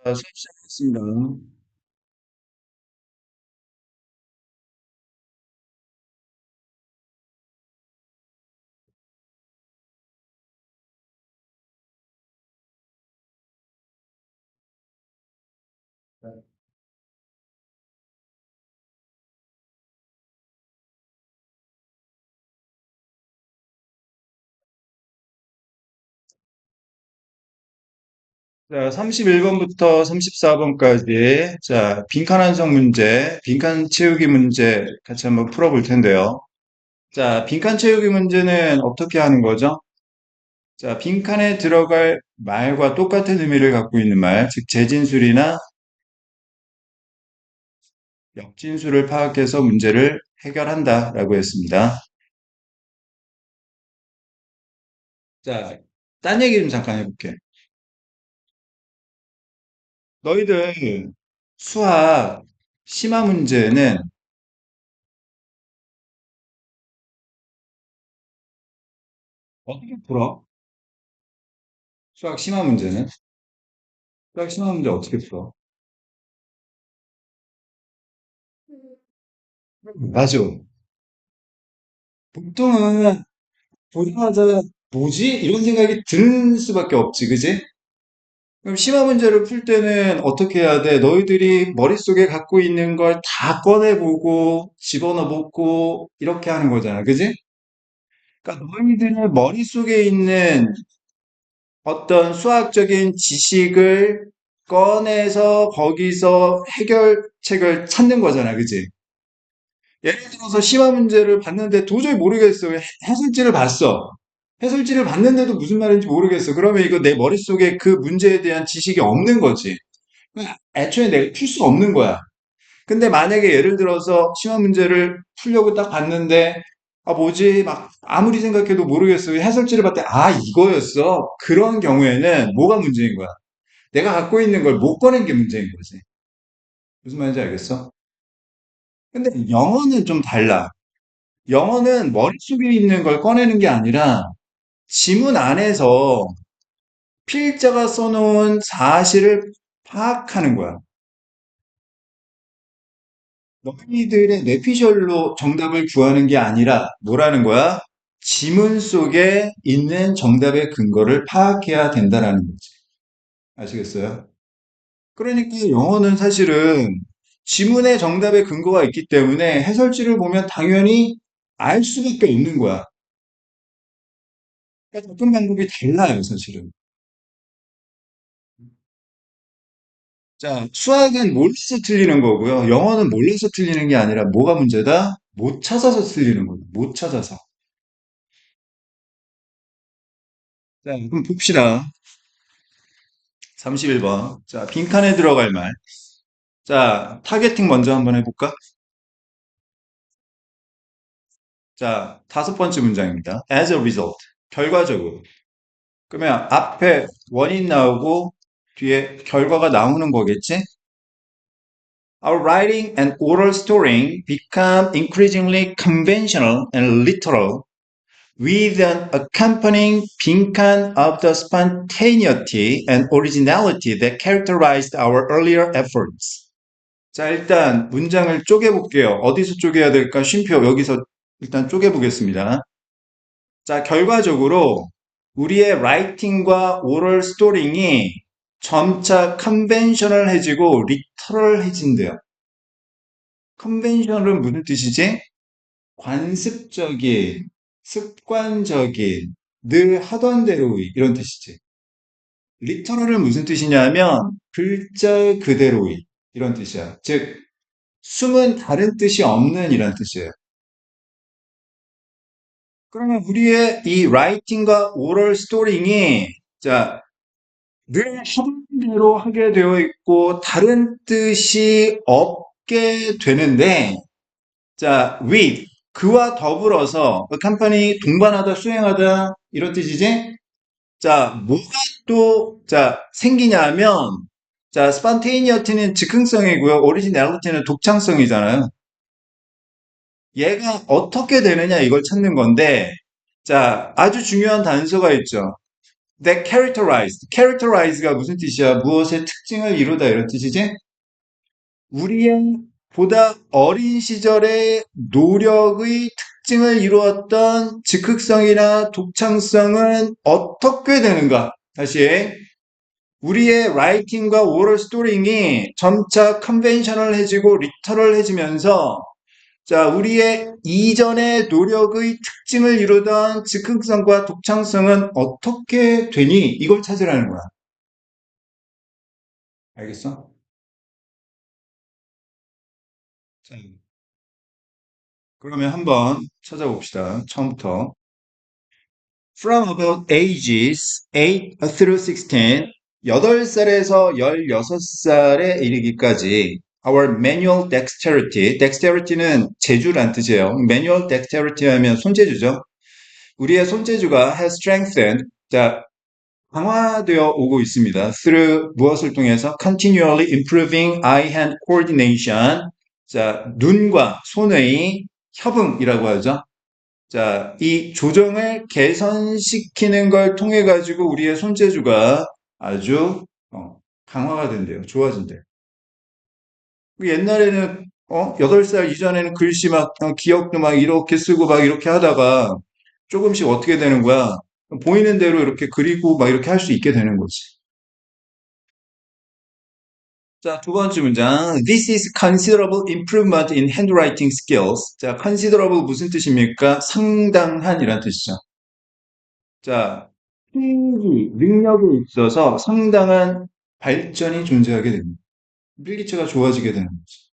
자, 수업 시작하겠습니다. 자, 31번부터 34번까지, 자, 빈칸 완성 문제, 빈칸 채우기 문제 같이 한번 풀어볼 텐데요. 자, 빈칸 채우기 문제는 어떻게 하는 거죠? 자, 빈칸에 들어갈 말과 똑같은 의미를 갖고 있는 말, 즉, 재진술이나 역진술을 파악해서 문제를 해결한다라고 했습니다. 자, 딴 얘기 좀 잠깐 해볼게. 너희들 수학 심화 문제는 어떻게 풀어? 수학 심화 문제는? 수학 심화 문제 어떻게 풀어? 맞아. 보통은 보자마자 뭐지? 이런 생각이 드는 수밖에 없지, 그지? 그럼 심화 문제를 풀 때는 어떻게 해야 돼? 너희들이 머릿속에 갖고 있는 걸 다 꺼내보고 집어넣고 이렇게 하는 거잖아, 그지? 그러니까 너희들의 머릿속에 있는 어떤 수학적인 지식을 꺼내서 거기서 해결책을 찾는 거잖아, 그지? 예를 들어서 심화 문제를 봤는데 도저히 모르겠어. 해설지를 봤어. 해설지를 봤는데도 무슨 말인지 모르겠어. 그러면 이거 내 머릿속에 그 문제에 대한 지식이 없는 거지. 애초에 내가 풀 수가 없는 거야. 근데 만약에 예를 들어서 심화 문제를 풀려고 딱 봤는데, 아, 뭐지? 막, 아무리 생각해도 모르겠어. 해설지를 봤더니, 아, 이거였어. 그런 경우에는 뭐가 문제인 거야? 내가 갖고 있는 걸 못 꺼낸 게 문제인 거지. 무슨 말인지 알겠어? 근데 영어는 좀 달라. 영어는 머릿속에 있는 걸 꺼내는 게 아니라 지문 안에서 필자가 써놓은 사실을 파악하는 거야. 너희들의 뇌피셜로 정답을 구하는 게 아니라 뭐라는 거야? 지문 속에 있는 정답의 근거를 파악해야 된다라는 거지. 아시겠어요? 그러니까 영어는 사실은 지문에 정답의 근거가 있기 때문에 해설지를 보면 당연히 알 수밖에 없는 거야. 그러니까 접근 방법이 달라요, 사실은. 자, 수학은 몰라서 틀리는 거고요. 영어는 몰라서 틀리는 게 아니라 뭐가 문제다? 못 찾아서 틀리는 거예요. 못 찾아서. 자, 그럼 봅시다. 31번. 자, 빈칸에 들어갈 말. 자, 타겟팅 먼저 한번 해볼까? 자, 다섯 번째 문장입니다. As a result. 결과적으로. 그러면 앞에 원인 나오고 뒤에 결과가 나오는 거겠지? Our writing and oral storying become increasingly conventional and literal with an accompanying 빈칸 of the spontaneity and originality that characterized our earlier efforts. 자, 일단 문장을 쪼개볼게요. 어디서 쪼개야 될까? 쉼표 여기서 일단 쪼개보겠습니다. 자, 결과적으로 우리의 라이팅과 오럴 스토링이 점차 컨벤셔널해지고 리터럴해진대요. 컨벤셔널은 무슨 뜻이지? 관습적인, 습관적인, 늘 하던 대로의 이런 뜻이지. 리터럴은 무슨 뜻이냐면 글자 그대로의 이런 뜻이야. 즉 숨은 다른 뜻이 없는 이란 뜻이에요. 그러면 우리의 이 라이팅과 오럴 스토링이 자, 늘 하던 대로 하게 되어 있고 다른 뜻이 없게 되는데 자, with 그와 더불어서 컴퍼니 동반하다 수행하다 이런 뜻이지? 자, 뭐가 또 자, 생기냐면 자, spontaneity는 즉흥성이고요. originality는 독창성이잖아요. 얘가 어떻게 되느냐 이걸 찾는 건데 자, 아주 중요한 단서가 있죠. that characterized. characterize가 무슨 뜻이야? 무엇의 특징을 이루다 이런 뜻이지? 우리의 보다 어린 시절의 노력의 특징을 이루었던 즉흥성이나 독창성은 어떻게 되는가? 다시 우리의 라이팅과 오럴 스토링이 점차 컨벤셔널해지고 리터럴해지면서 자, 우리의 이전의 노력의 특징을 이루던 즉흥성과 독창성은 어떻게 되니? 이걸 찾으라는 거야. 알겠어? 자, 그러면 한번 찾아봅시다. 처음부터. From about ages 8 through 16, 8살에서 16살에 이르기까지 our manual dexterity, dexterity는 재주란 뜻이에요. manual dexterity 하면 손재주죠. 우리의 손재주가 has strengthened, 자, 강화되어 오고 있습니다. through 무엇을 통해서 continually improving eye-hand coordination, 자, 눈과 손의 협응이라고 하죠. 자, 이 조정을 개선시키는 걸 통해 가지고 우리의 손재주가 아주 강화가 된대요. 좋아진대요. 그 옛날에는 8살 이전에는 글씨 막 기억도 막 이렇게 쓰고 막 이렇게 하다가 조금씩 어떻게 되는 거야? 보이는 대로 이렇게 그리고 막 이렇게 할 수 있게 되는 거지. 자, 두 번째 문장. This is considerable improvement in handwriting skills. 자, considerable 무슨 뜻입니까? 상당한이란 뜻이죠. 자, 필기, 능력에 있어서 상당한 발전이 존재하게 됩니다. 필기체가 좋아지게 되는 거죠.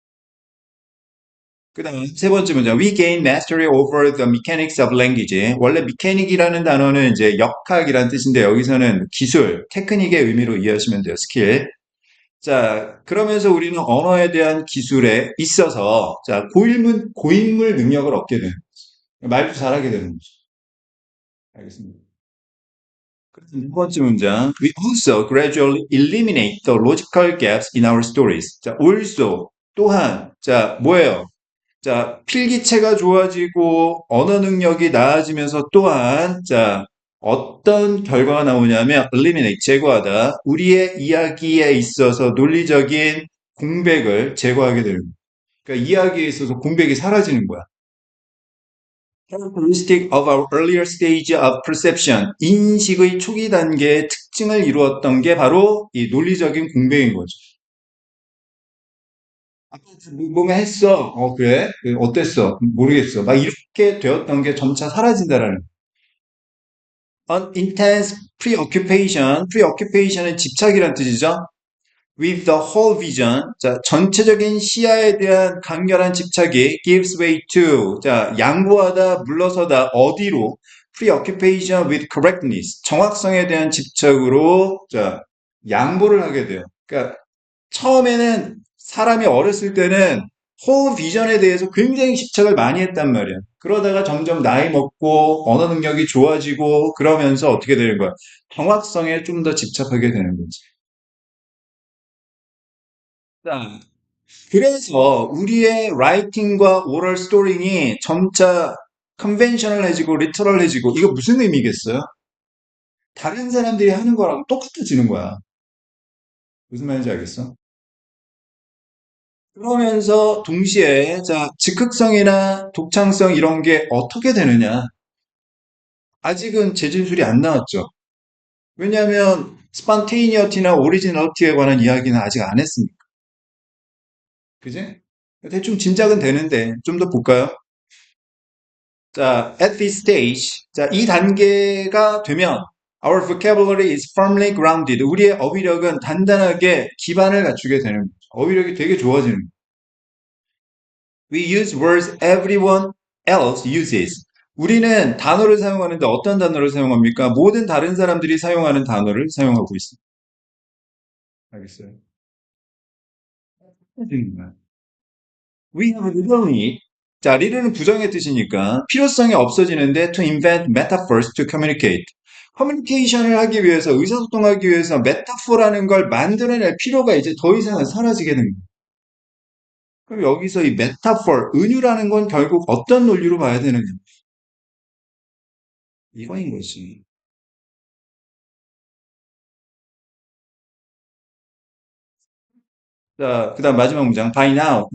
그 다음 세 번째 문장. We gain mastery over the mechanics of language. 원래 mechanic이라는 단어는 이제 역학이라는 뜻인데 여기서는 기술, 테크닉의 의미로 이해하시면 돼요. 스킬. 자, 그러면서 우리는 언어에 대한 기술에 있어서 자, 고인물 능력을 얻게 되는 거죠. 말도 잘하게 되는 거죠. 알겠습니다. 그래서 네 번째 문장. We also gradually eliminate the logical gaps in our stories. 자, also 또한 자, 뭐예요? 자, 필기체가 좋아지고 언어 능력이 나아지면서 또한 자, 어떤 결과가 나오냐면 eliminate 제거하다. 우리의 이야기에 있어서 논리적인 공백을 제거하게 되는 거예요. 그러니까 이야기에 있어서 공백이 사라지는 거야. characteristic of our earlier stage of perception. 인식의 초기 단계의 특징을 이루었던 게 바로 이 논리적인 공백인 거죠. 아까 뭔가 했어. 그래? 어땠어? 모르겠어. 막 이렇게 되었던 게 점차 사라진다라는. An intense preoccupation. preoccupation은 집착이란 뜻이죠. With the whole vision. 자, 전체적인 시야에 대한 강렬한 집착이 gives way to. 자, 양보하다, 물러서다, 어디로? preoccupation with correctness. 정확성에 대한 집착으로, 자, 양보를 하게 돼요. 그러니까 처음에는 사람이 어렸을 때는 whole vision에 대해서 굉장히 집착을 많이 했단 말이야. 그러다가 점점 나이 먹고 언어 능력이 좋아지고 그러면서 어떻게 되는 거야? 정확성에 좀 더 집착하게 되는 거지. 자, 그래서 우리의 라이팅과 오럴 스토링이 점차 컨벤셔널해지고 리터럴해지고 이거 무슨 의미겠어요? 다른 사람들이 하는 거랑 똑같아지는 거야. 무슨 말인지 알겠어? 그러면서 동시에 자, 즉흥성이나 독창성 이런 게 어떻게 되느냐? 아직은 재진술이 안 나왔죠. 왜냐하면 스판테이니어티나 오리지널티에 관한 이야기는 아직 안 했으니까. 그지? 대충 짐작은 되는데 좀 더 볼까요? 자, at this stage, 자, 이 단계가 되면 our vocabulary is firmly grounded. 우리의 어휘력은 단단하게 기반을 갖추게 되는 거죠. 어휘력이 되게 좋아지는 거죠. We use words everyone else uses. 우리는 단어를 사용하는데 어떤 단어를 사용합니까? 모든 다른 사람들이 사용하는 단어를 사용하고 있습니다. 알겠어요? We have little need. 자, little는 부정의 뜻이니까 필요성이 없어지는데 to invent metaphors to communicate. 커뮤니케이션을 하기 위해서, 의사소통하기 위해서 메타포라는 걸 만들어낼 필요가 이제 더 이상은 사라지게 됩니다. 그럼 여기서 이 메타포, 은유라는 건 결국 어떤 논리로 봐야 되느냐? 이거인 거지. 자, 그다음 마지막 문장. By now.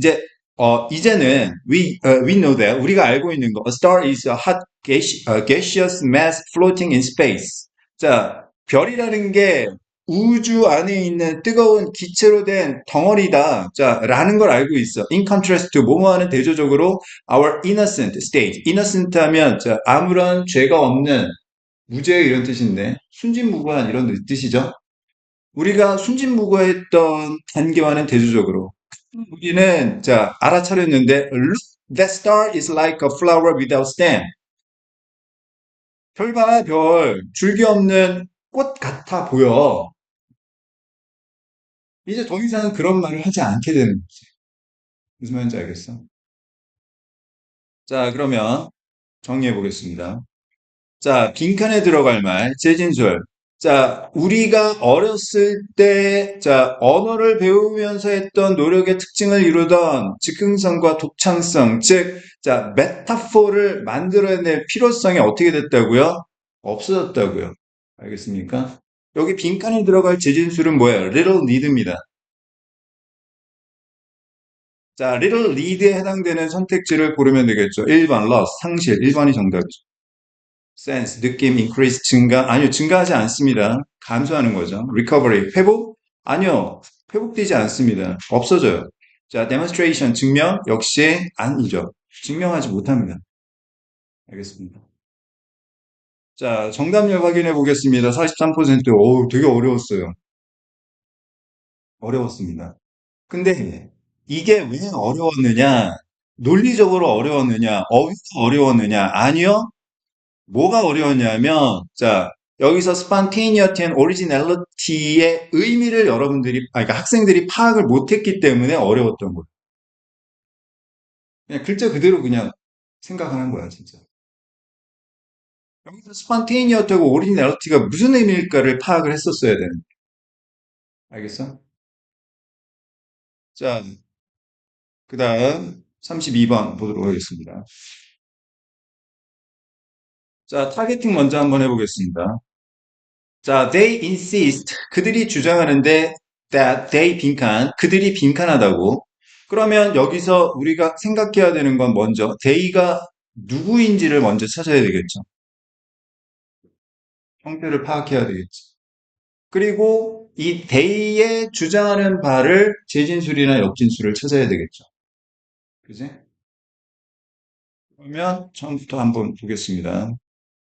이제는 we know that 우리가 알고 있는 거. A star is a hot gaseous mass floating in space. 자, 별이라는 게 우주 안에 있는 뜨거운 기체로 된 덩어리다. 자, 라는 걸 알고 있어. In contrast to 뭐뭐하는 대조적으로 our innocent state. innocent 하면 자, 아무런 죄가 없는 무죄 이런 뜻인데 순진무구한 이런 뜻이죠. 우리가 순진무구했던 단계와는 대조적으로 우리는 자 알아차렸는데 look, that star is like a flower without stem. 별 봐, 별. 줄기 없는 꽃 같아 보여. 이제 더 이상 그런 말을 하지 않게 되는 거지. 무슨 말인지 알겠어? 자, 그러면 정리해 보겠습니다. 자, 빈칸에 들어갈 말, 재진술. 자, 우리가 어렸을 때, 자, 언어를 배우면서 했던 노력의 특징을 이루던 즉흥성과 독창성, 즉, 자, 메타포를 만들어낼 필요성이 어떻게 됐다고요? 없어졌다고요. 알겠습니까? 여기 빈칸에 들어갈 재진술은 뭐예요? little need입니다. 자, little need에 해당되는 선택지를 고르면 되겠죠. 1번, loss, 상실, 1번이 정답이죠. sense, 느낌, increase, 증가. 아니요, 증가하지 않습니다. 감소하는 거죠. recovery, 회복? 아니요, 회복되지 않습니다. 없어져요. 자, demonstration, 증명? 역시 아니죠. 증명하지 못합니다. 알겠습니다. 자, 정답률 확인해 보겠습니다. 43%. 어우, 되게 어려웠어요. 어려웠습니다. 근데 이게 왜 어려웠느냐? 논리적으로 어려웠느냐? 어휘가 어려웠느냐? 아니요. 뭐가 어려웠냐면, 자, 여기서 spontaneity and originality의 의미를 여러분들이, 그러니까 학생들이 파악을 못했기 때문에 어려웠던 거예요. 그냥 글자 그대로 그냥 생각하는 거야, 진짜. 여기서 spontaneity하고 originality가 무슨 의미일까를 파악을 했었어야 되는 거야. 알겠어? 자, 그 다음 32번 보도록 하겠습니다. 자, 타겟팅 먼저 한번 해보겠습니다. 자, they insist. 그들이 주장하는데 that they 빈칸. 그들이 빈칸하다고. 그러면 여기서 우리가 생각해야 되는 건 먼저 they가 누구인지를 먼저 찾아야 되겠죠. 형태를 파악해야 되겠지. 그리고 이 they의 주장하는 바를 재진술이나 역진술을 찾아야 되겠죠. 그지? 그러면 처음부터 한번 보겠습니다.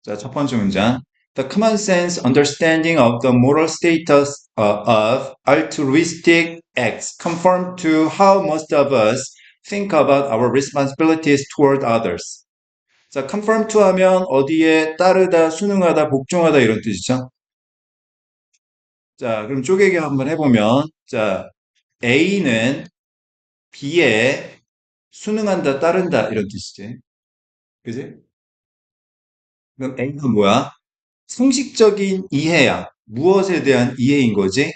자, 첫 번째 문장. The common sense understanding of the moral status of altruistic acts conform to how most of us think about our responsibilities toward others. 자, conform to 하면 어디에 따르다, 순응하다, 복종하다 이런 뜻이죠. 자, 그럼 쪼개기 한번 해보면, 자, A는 B에 순응한다, 따른다 이런 뜻이지. 그지? 그럼 A가 뭐야? 상식적인 이해야. 무엇에 대한 이해인 거지?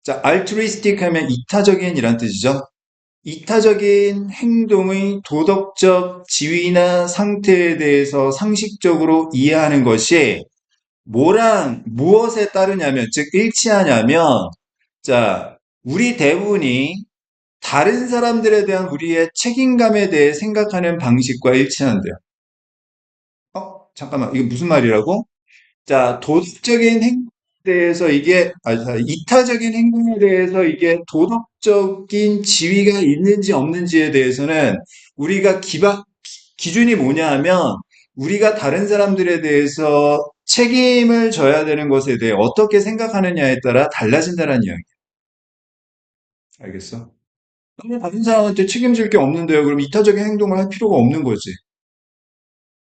자, altruistic 하면 이타적인 이란 뜻이죠. 이타적인 행동의 도덕적 지위나 상태에 대해서 상식적으로 이해하는 것이 뭐랑 무엇에 따르냐면, 즉 일치하냐면, 자, 우리 대부분이 다른 사람들에 대한 우리의 책임감에 대해 생각하는 방식과 일치한대요. 잠깐만, 이게 무슨 말이라고? 자, 도덕적인 행동에 대해서 이타적인 행동에 대해서 이게 도덕적인 지위가 있는지 없는지에 대해서는 우리가 기준이 뭐냐 하면 우리가 다른 사람들에 대해서 책임을 져야 되는 것에 대해 어떻게 생각하느냐에 따라 달라진다는 이야기. 알겠어? 그러면 다른 사람한테 책임질 게 없는데요. 그럼 이타적인 행동을 할 필요가 없는 거지.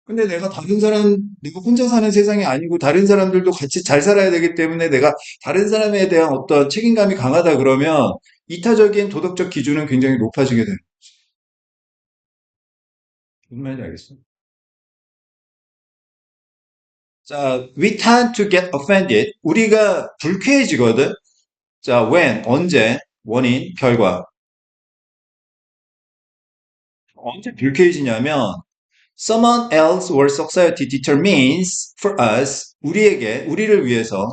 근데 내가 혼자 사는 세상이 아니고 다른 사람들도 같이 잘 살아야 되기 때문에 내가 다른 사람에 대한 어떤 책임감이 강하다 그러면 이타적인 도덕적 기준은 굉장히 높아지게 돼요. 무슨 말인지 알겠어? 자, we tend to get offended. 우리가 불쾌해지거든. 자, when, 언제, 원인, 결과. 언제 불쾌해지냐면 someone else or society determines for us, 우리를 위해서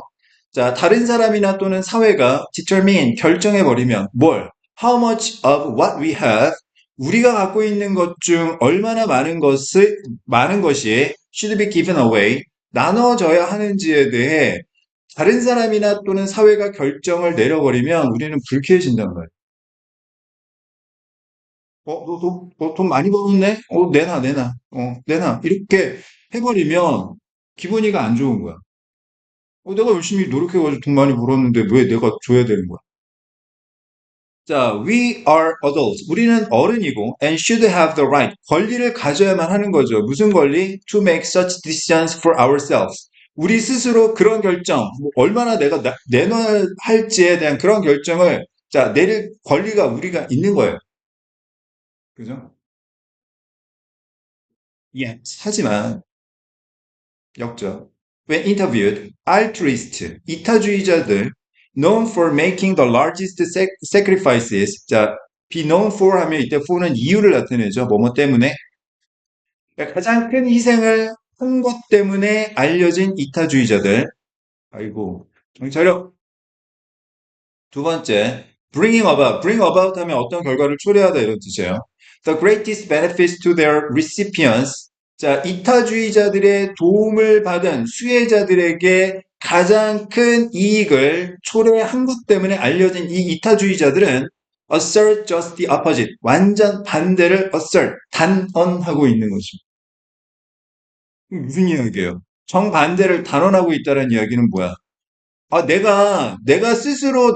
자, 다른 사람이나 또는 사회가 determine, 결정해버리면 뭘? How much of what we have 우리가 갖고 있는 것 중 얼마나 많은 것이 should be given away 나눠져야 하는지에 대해 다른 사람이나 또는 사회가 결정을 내려버리면 우리는 불쾌해진단 말이야. 돈 많이 벌었네? 내놔. 이렇게 해버리면 기분이가 안 좋은 거야. 내가 열심히 노력해가지고 돈 많이 벌었는데 왜 내가 줘야 되는 거야? 자, we are adults. 우리는 어른이고, and should have the right. 권리를 가져야만 하는 거죠. 무슨 권리? To make such decisions for ourselves. 우리 스스로 그런 결정, 얼마나 내가 내놔야 할지에 대한 그런 결정을, 자, 내릴 권리가 우리가 있는 거예요. 그죠? Yes. 하지만, 역적. When interviewed, altruist, 이타주의자들, known for making the largest sacrifices. 자, be known for 하면 이때 for는 이유를 나타내죠. 뭐뭐 때문에. 그러니까 가장 큰 희생을 한 것 때문에 알려진 이타주의자들. 아이고, 정신 차려. 두 번째, bring about 하면 어떤 결과를 초래하다 이런 뜻이에요. The greatest benefits to their recipients. 자, 이타주의자들의 도움을 받은 수혜자들에게 가장 큰 이익을 초래한 것 때문에 알려진 이 이타주의자들은 assert just the opposite. 완전 반대를 assert, 단언하고 있는 것입니다. 무슨 이야기예요? 정반대를 단언하고 있다는 이야기는 뭐야? 내가 스스로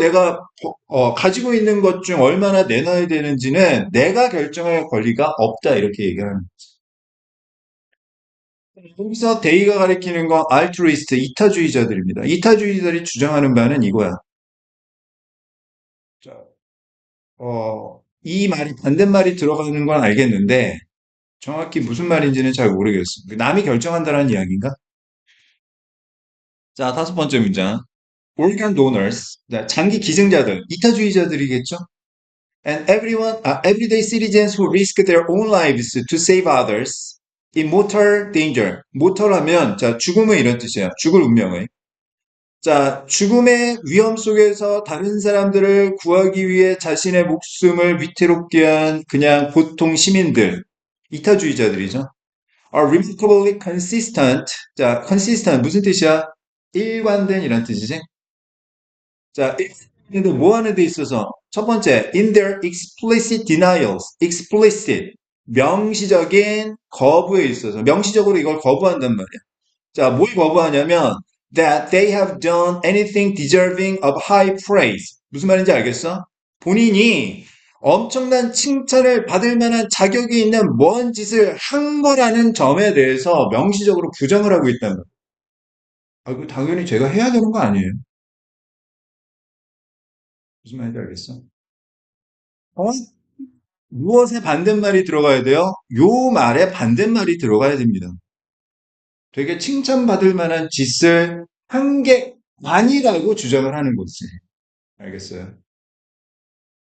가지고 있는 것 중 얼마나 내놔야 되는지는 내가 결정할 권리가 없다, 이렇게 얘기하는 거예요. 여기서 데이가 가리키는 건 알트루이스트, 이타주의자들입니다. 이타주의자들이 주장하는 바는 이거야. 자, 이 말이 반대말이 들어가는 건 알겠는데, 정확히 무슨 말인지는 잘 모르겠습니다. 남이 결정한다는 이야기인가? 자, 다섯 번째 문장. organ donors, 자, 장기 기증자들, 이타주의자들이겠죠? And everyday citizens who risk their own lives to save others in mortal danger. mortal하면, 자, 죽음의 이런 뜻이에요. 죽을 운명의. 자, 죽음의 위험 속에서 다른 사람들을 구하기 위해 자신의 목숨을 위태롭게 한 그냥 보통 시민들, 이타주의자들이죠. are remarkably consistent. 자, consistent 무슨 뜻이야? 일관된 이란 뜻이지. 자, 근데 뭐 하는 데 있어서 첫 번째, in their explicit denials, explicit 명시적인 거부에 있어서 명시적으로 이걸 거부한단 말이야. 자, 뭘 거부하냐면 that they have done anything deserving of high praise. 무슨 말인지 알겠어? 본인이 엄청난 칭찬을 받을 만한 자격이 있는 뭔 짓을 한 거라는 점에 대해서 명시적으로 부정을 하고 있다는 거야. 그 당연히 제가 해야 되는 거 아니에요? 무슨 말인지 알겠어? 어? 무엇의 반대말이 들어가야 돼요? 요 말에 반대말이 들어가야 됩니다. 되게 칭찬받을 만한 짓을 한 게 아니라고 주장을 하는 거지. 알겠어요?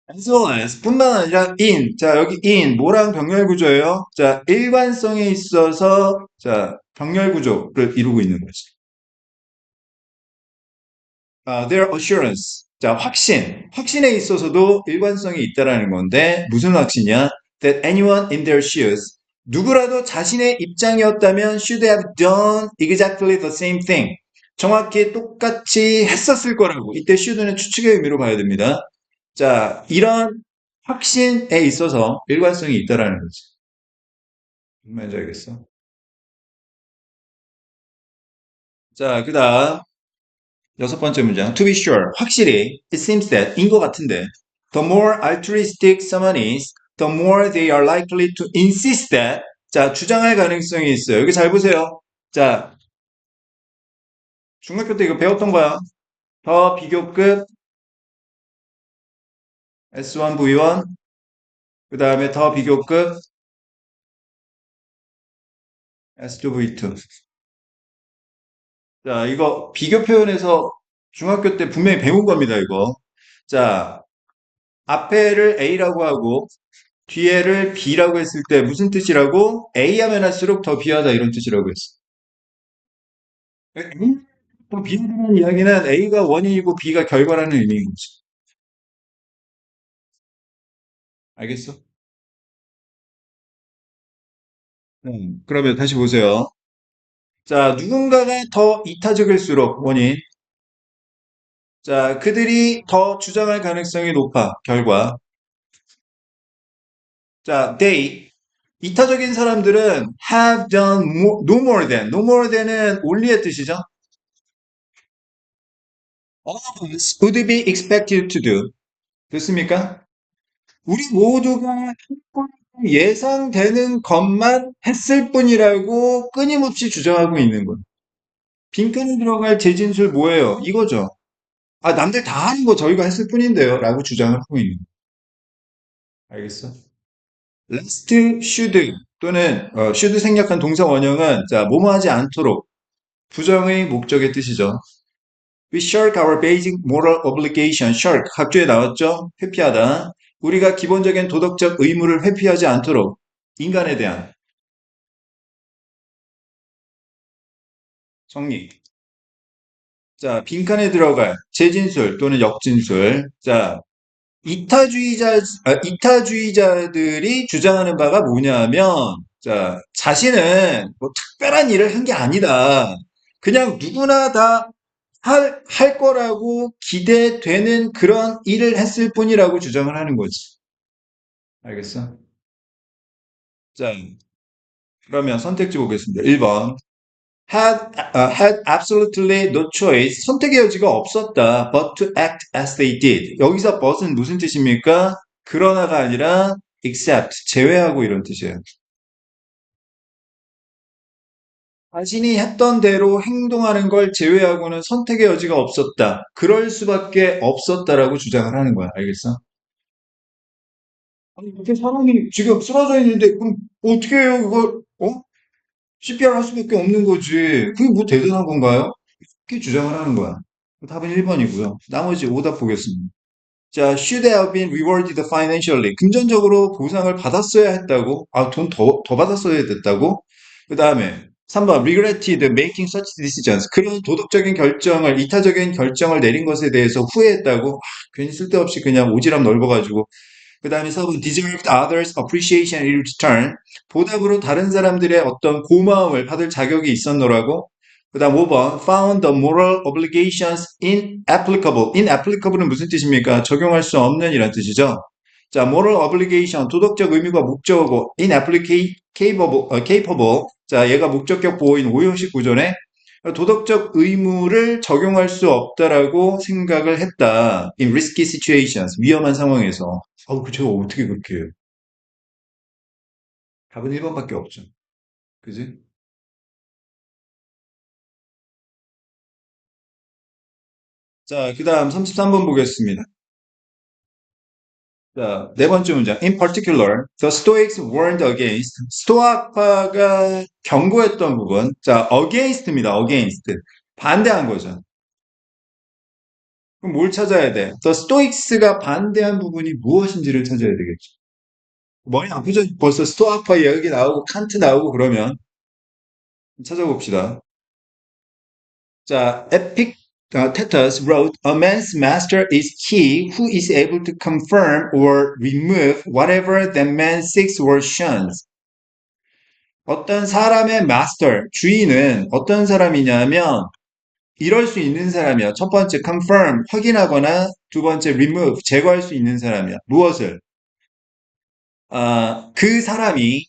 as well as 뿐만 아니라 in. 자, 여기 in 뭐랑 병렬 구조예요? 자, 일관성에 있어서 자, 병렬 구조를 이루고 있는 거지. their assurance. 자, 확신에 있어서도 일관성이 있다라는 건데, 무슨 확신이야? That anyone in their shoes, 누구라도 자신의 입장이었다면 should have done exactly the same thing. 정확히 똑같이 했었을 거라고. 이때 should는 추측의 의미로 봐야 됩니다. 자, 이런 확신에 있어서 일관성이 있다라는 거지. 무슨 말인지 알겠어? 자, 그 다음. 여섯 번째 문장. To be sure. 확실히. It seems that. 인 것 같은데. The more altruistic someone is, the more they are likely to insist that. 자, 주장할 가능성이 있어요. 여기 잘 보세요. 자, 중학교 때 이거 배웠던 거야. 더 비교급 S1, V1. 그 다음에 더 비교급 S2, V2. 자, 이거 비교 표현에서 중학교 때 분명히 배운 겁니다, 이거. 자, 앞에를 A라고 하고 뒤에를 B라고 했을 때 무슨 뜻이라고? A 하면 할수록 더 B하다 이런 뜻이라고 했어. 또 B라는 이야기는 A가 원인이고 B가 결과라는 의미인 거지. 알겠어? 그러면 다시 보세요. 자, 누군가가 더 이타적일수록 원인. 자, 그들이 더 주장할 가능성이 높아. 결과. 자, they. 이타적인 사람들은 have done no more than. No more than은 only의 뜻이죠. All of us would be expected to do. 됐습니까? 우리 모두가 예상되는 것만 했을 뿐이라고 끊임없이 주장하고 있는 것. 빈칸에 들어갈 제 진술 뭐예요? 이거죠. 아, 남들 다 하는 거 저희가 했을 뿐인데요. 라고 주장을 하고 있는 거. 알겠어? last should 또는 should 생략한 동사 원형은 자, 뭐뭐 하지 않도록 부정의 목적의 뜻이죠. We shirk our basic moral obligation. shirk 각주에 나왔죠? 회피하다. 우리가 기본적인 도덕적 의무를 회피하지 않도록 인간에 대한 정리. 자, 빈칸에 들어갈 재진술 또는 역진술. 자, 이타주의자들이 주장하는 바가 뭐냐면, 자, 자신은 뭐 특별한 일을 한 게 아니다. 그냥 누구나 다 할 거라고 기대되는 그런 일을 했을 뿐이라고 주장을 하는 거지. 알겠어? 자, 그러면 선택지 보겠습니다. 1번. had absolutely no choice. 선택의 여지가 없었다. But to act as they did. 여기서 but은 무슨 뜻입니까? 그러나가 아니라 except, 제외하고 이런 뜻이에요. 자신이 했던 대로 행동하는 걸 제외하고는 선택의 여지가 없었다. 그럴 수밖에 없었다라고 주장을 하는 거야. 알겠어? 아니, 이렇게 사람이 지금 쓰러져 있는데, 그럼 어떻게 해요, 그걸? CPR 할 수밖에 없는 거지. 그게 뭐 대단한 건가요? 이렇게 주장을 하는 거야. 답은 1번이고요. 나머지 오답 보겠습니다. 자, should have been rewarded financially. 금전적으로 보상을 받았어야 했다고? 아, 돈 더 받았어야 됐다고? 그 다음에 3번, regretted making such decisions. 그런 도덕적인 결정을, 이타적인 결정을 내린 것에 대해서 후회했다고? 아, 괜히 쓸데없이 그냥 오지랖 넓어가지고. 그 다음에 4번, deserved others appreciation in return. 보답으로 다른 사람들의 어떤 고마움을 받을 자격이 있었노라고? 그 다음 5번, found the moral obligations inapplicable. inapplicable은 무슨 뜻입니까? 적용할 수 없는 이란 뜻이죠. 자, moral obligation, 도덕적 의무가 목적어고, capable. 자, 얘가 목적격 보호인 오형식 구조네. 도덕적 의무를 적용할 수 없다라고 생각을 했다. in risky situations, 위험한 상황에서. 그 제가 어떻게 그렇게 해요? 답은 1번밖에 없죠. 그지? 자, 그 다음 33번 보겠습니다. 자, 네 번째 문장. In particular, the Stoics warned against. 스토아파가 경고했던 부분. 자, against입니다. against. 반대한 거죠. 그럼 뭘 찾아야 돼? The Stoics가 반대한 부분이 무엇인지를 찾아야 되겠죠. 머리 아프죠? 벌써 스토아파 이야기 나오고 칸트 나오고 그러면 찾아봅시다. 자, Epictetus wrote, "A man's master is he who is able to confirm or remove whatever that man seeks or shuns." 어떤 사람의 마스터, 주인은 어떤 사람이냐면 이럴 수 있는 사람이야. 첫 번째, confirm, 확인하거나 두 번째, remove, 제거할 수 있는 사람이야. 무엇을? 그 사람이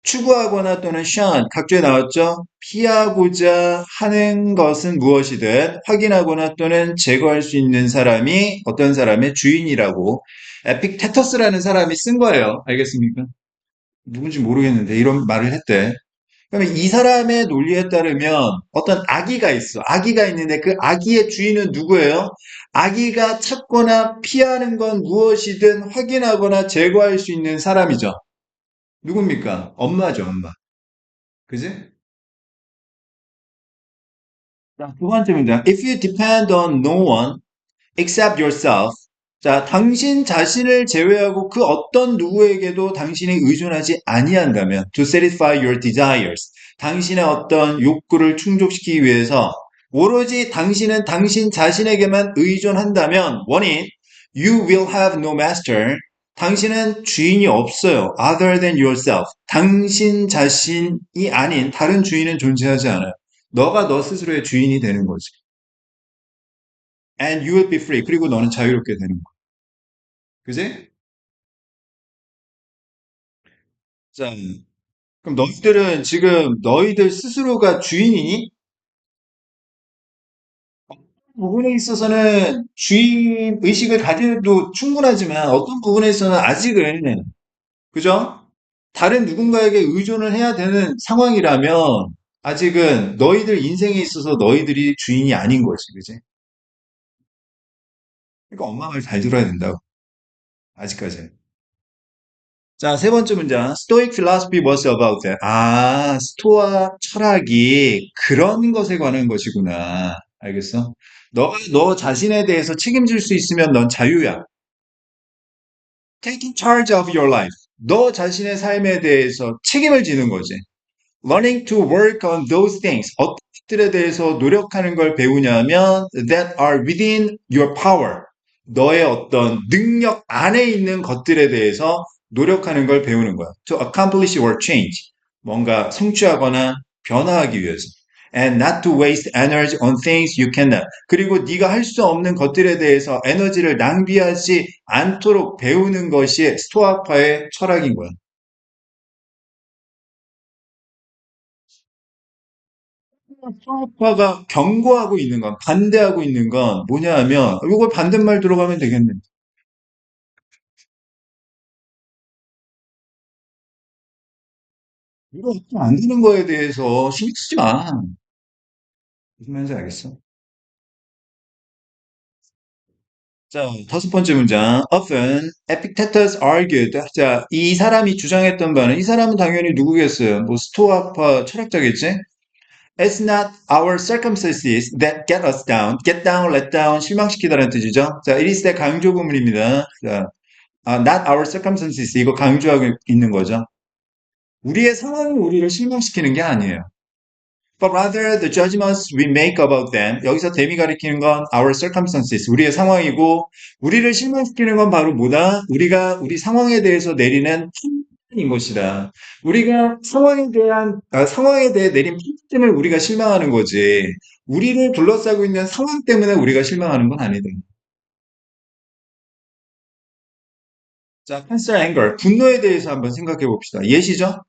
추구하거나 또는 shun, 각주에 나왔죠? 피하고자 하는 것은 무엇이든 확인하거나 또는 제거할 수 있는 사람이 어떤 사람의 주인이라고 에픽테터스라는 사람이 쓴 거예요. 알겠습니까? 누군지 모르겠는데 이런 말을 했대. 그러면 이 사람의 논리에 따르면 어떤 아기가 있어. 아기가 있는데 그 아기의 주인은 누구예요? 아기가 찾거나 피하는 건 무엇이든 확인하거나 제거할 수 있는 사람이죠. 누굽니까? 엄마죠, 엄마. 그지? 자, 두 번째 문장. If you depend on no one except yourself. 자, 당신 자신을 제외하고 그 어떤 누구에게도 당신이 의존하지 아니한다면 to satisfy your desires. 당신의 어떤 욕구를 충족시키기 위해서 오로지 당신은 당신 자신에게만 의존한다면 원인 you will have no master. 당신은 주인이 없어요. Other than yourself. 당신 자신이 아닌 다른 주인은 존재하지 않아요. 너가 너 스스로의 주인이 되는 거지. And you will be free. 그리고 너는 자유롭게 되는 거야. 그지? 자, 그럼 너희들은 지금 너희들 스스로가 주인이니? 부분에 있어서는 주인 의식을 가져도 충분하지만 어떤 부분에 있어서는 아직은, 그죠? 다른 누군가에게 의존을 해야 되는 상황이라면 아직은 너희들 인생에 있어서 너희들이 주인이 아닌 거지, 그지? 그러니까 엄마 말 잘 들어야 된다고, 아직까지. 자, 세 번째 문장. Stoic philosophy was about that. 아, 스토아 철학이 그런 것에 관한 것이구나. 알겠어? 너가 너 자신에 대해서 책임질 수 있으면 넌 자유야. Taking charge of your life. 너 자신의 삶에 대해서 책임을 지는 거지. Learning to work on those things. 어떤 것들에 대해서 노력하는 걸 배우냐면 that are within your power. 너의 어떤 능력 안에 있는 것들에 대해서 노력하는 걸 배우는 거야. To accomplish or change. 뭔가 성취하거나 변화하기 위해서. And not to waste energy on things you cannot. 그리고 네가 할 수 없는 것들에 대해서 에너지를 낭비하지 않도록 배우는 것이 스토아파의 철학인 거야. 파가 경고하고 있는 건, 반대하고 있는 건 뭐냐 하면, 이걸 반대말 들어가면 되겠네. 이거 안 되는 거에 대해서 신경 쓰지 마. 무슨 말인지 알겠어? 자, 다섯 번째 문장. Often, Epictetus argued. 자, 이 사람이 주장했던 바는, 이 사람은 당연히 누구겠어요? 뭐, 스토아파 철학자겠지? It's not our circumstances that get us down. Get down, let down, 실망시키다라는 뜻이죠. 자, it is the 강조 구문입니다. 자, not our circumstances. 이거 강조하고 있는 거죠. 우리의 상황이 우리를 실망시키는 게 아니에요. But rather the judgments we make about them. 여기서 them이 가리키는 건 our circumstances, 우리의 상황이고 우리를 실망시키는 건 바로 뭐다? 우리가 우리 상황에 대해서 내리는 판단인 것이다. 우리가 상황에 대해 내린 판단을 우리가 실망하는 거지. 우리를 둘러싸고 있는 상황 때문에 우리가 실망하는 건 아니다. 자, cancel anger, 분노에 대해서 한번 생각해 봅시다. 예시죠?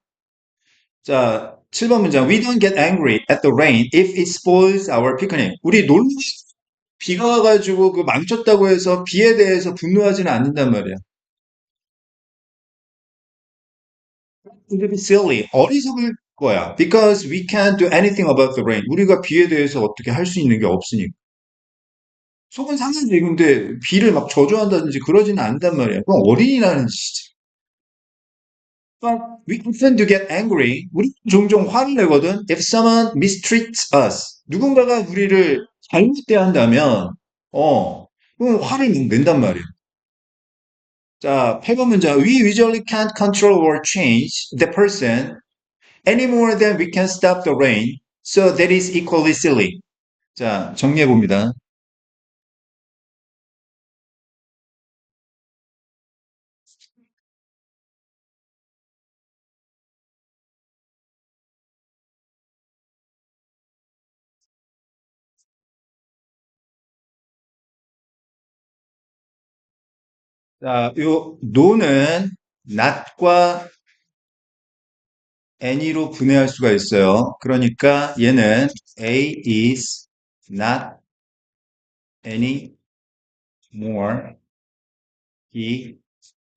자, 7번 문장. We don't get angry at the rain if it spoils our picnic. 우리 놀러 비가 와가지고 그 망쳤다고 해서 비에 대해서 분노하지는 않는단 말이야. It would be silly. 어리석을 거야. Because we can't do anything about the rain. 우리가 비에 대해서 어떻게 할 수 있는 게 없으니까. 속은 상하지. 근데 비를 막 저주한다든지 그러지는 않단 말이야. 그건 어린이라는 짓이지. But we often do get angry. 우리 종종 화를 내거든. If someone mistreats us. 누군가가 우리를 잘못 대한다면, 그럼 화를 막 낸단 말이야. 자, 8번 문장. We usually can't control or change the person any more than we can stop the rain. So that is equally silly. 자, 정리해 봅니다. 자, 요 no는 not과 any로 분해할 수가 있어요. 그러니까 얘는 A is not any more he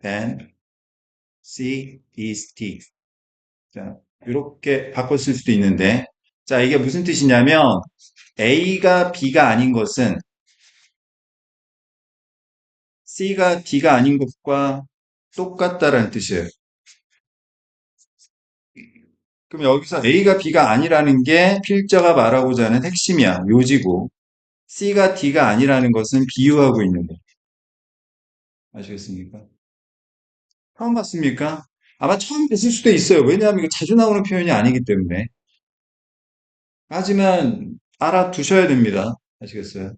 than C is D. 자, 이렇게 바꿔 쓸 수도 있는데, 자, 이게 무슨 뜻이냐면, A가 B가 아닌 것은 C가 D가 아닌 것과 똑같다라는 뜻이에요. 그럼 여기서 A가 B가 아니라는 게 필자가 말하고자 하는 핵심이야, 요지고, C가 D가 아니라는 것은 비유하고 있는 거. 아시겠습니까? 처음 봤습니까? 아마 처음 봤을 수도 있어요. 왜냐하면 이거 자주 나오는 표현이 아니기 때문에. 하지만 알아두셔야 됩니다. 아시겠어요?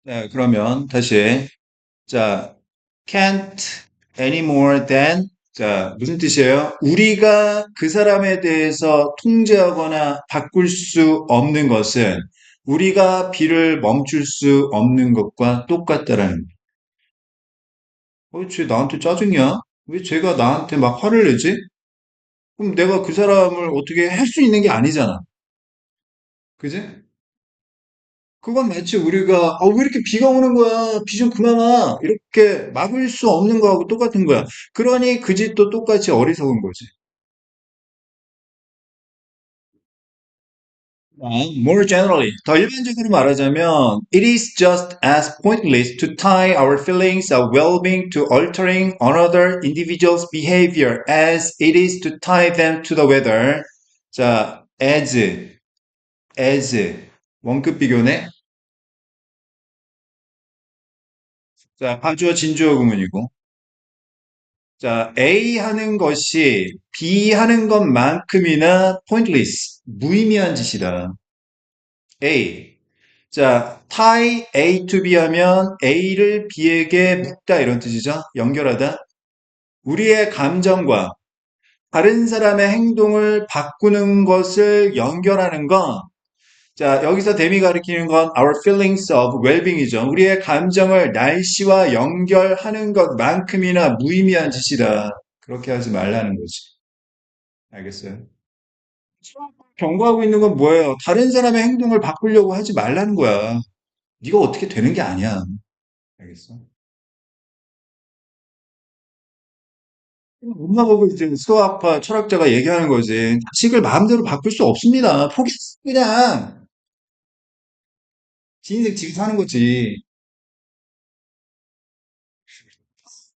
네, 그러면 다시. 자, can't any more than. 자, 무슨 뜻이에요? 우리가 그 사람에 대해서 통제하거나 바꿀 수 없는 것은 우리가 비를 멈출 수 없는 것과 똑같다라는 거예요. 쟤 나한테 짜증이야? 왜 쟤가 나한테 막 화를 내지? 그럼 내가 그 사람을 어떻게 할 수 있는 게 아니잖아. 그지? 그건 마치 우리가 왜 이렇게 비가 오는 거야? 비 좀 그만 와. 이렇게 막을 수 없는 거하고 똑같은 거야. 그러니 그 짓도 똑같이 어리석은 거지. More generally, 더 일반적으로 말하자면, it is just as pointless to tie our feelings of well-being to altering another individual's behavior as it is to tie them to the weather. 자, as, 원급 비교네. 자, 파주어 진주어 구문이고. 자, A 하는 것이 B 하는 것만큼이나 pointless, 무의미한 짓이다. A. 자, tie A to B 하면 A를 B에게 묶다 이런 뜻이죠. 연결하다. 우리의 감정과 다른 사람의 행동을 바꾸는 것을 연결하는 건, 자, 여기서 데미 가리키는 건 our feelings of well-being이죠. 우리의 감정을 날씨와 연결하는 것만큼이나 무의미한 짓이다. 그렇게 하지 말라는 거지. 알겠어요? 경고하고 있는 건 뭐예요? 다른 사람의 행동을 바꾸려고 하지 말라는 거야. 네가 어떻게 되는 게 아니야. 알겠어? 엄마 보고 이제 수학파 철학자가 얘기하는 거지. 자식을 마음대로 바꿀 수 없습니다. 그냥 지 인생 지금 사는 거지.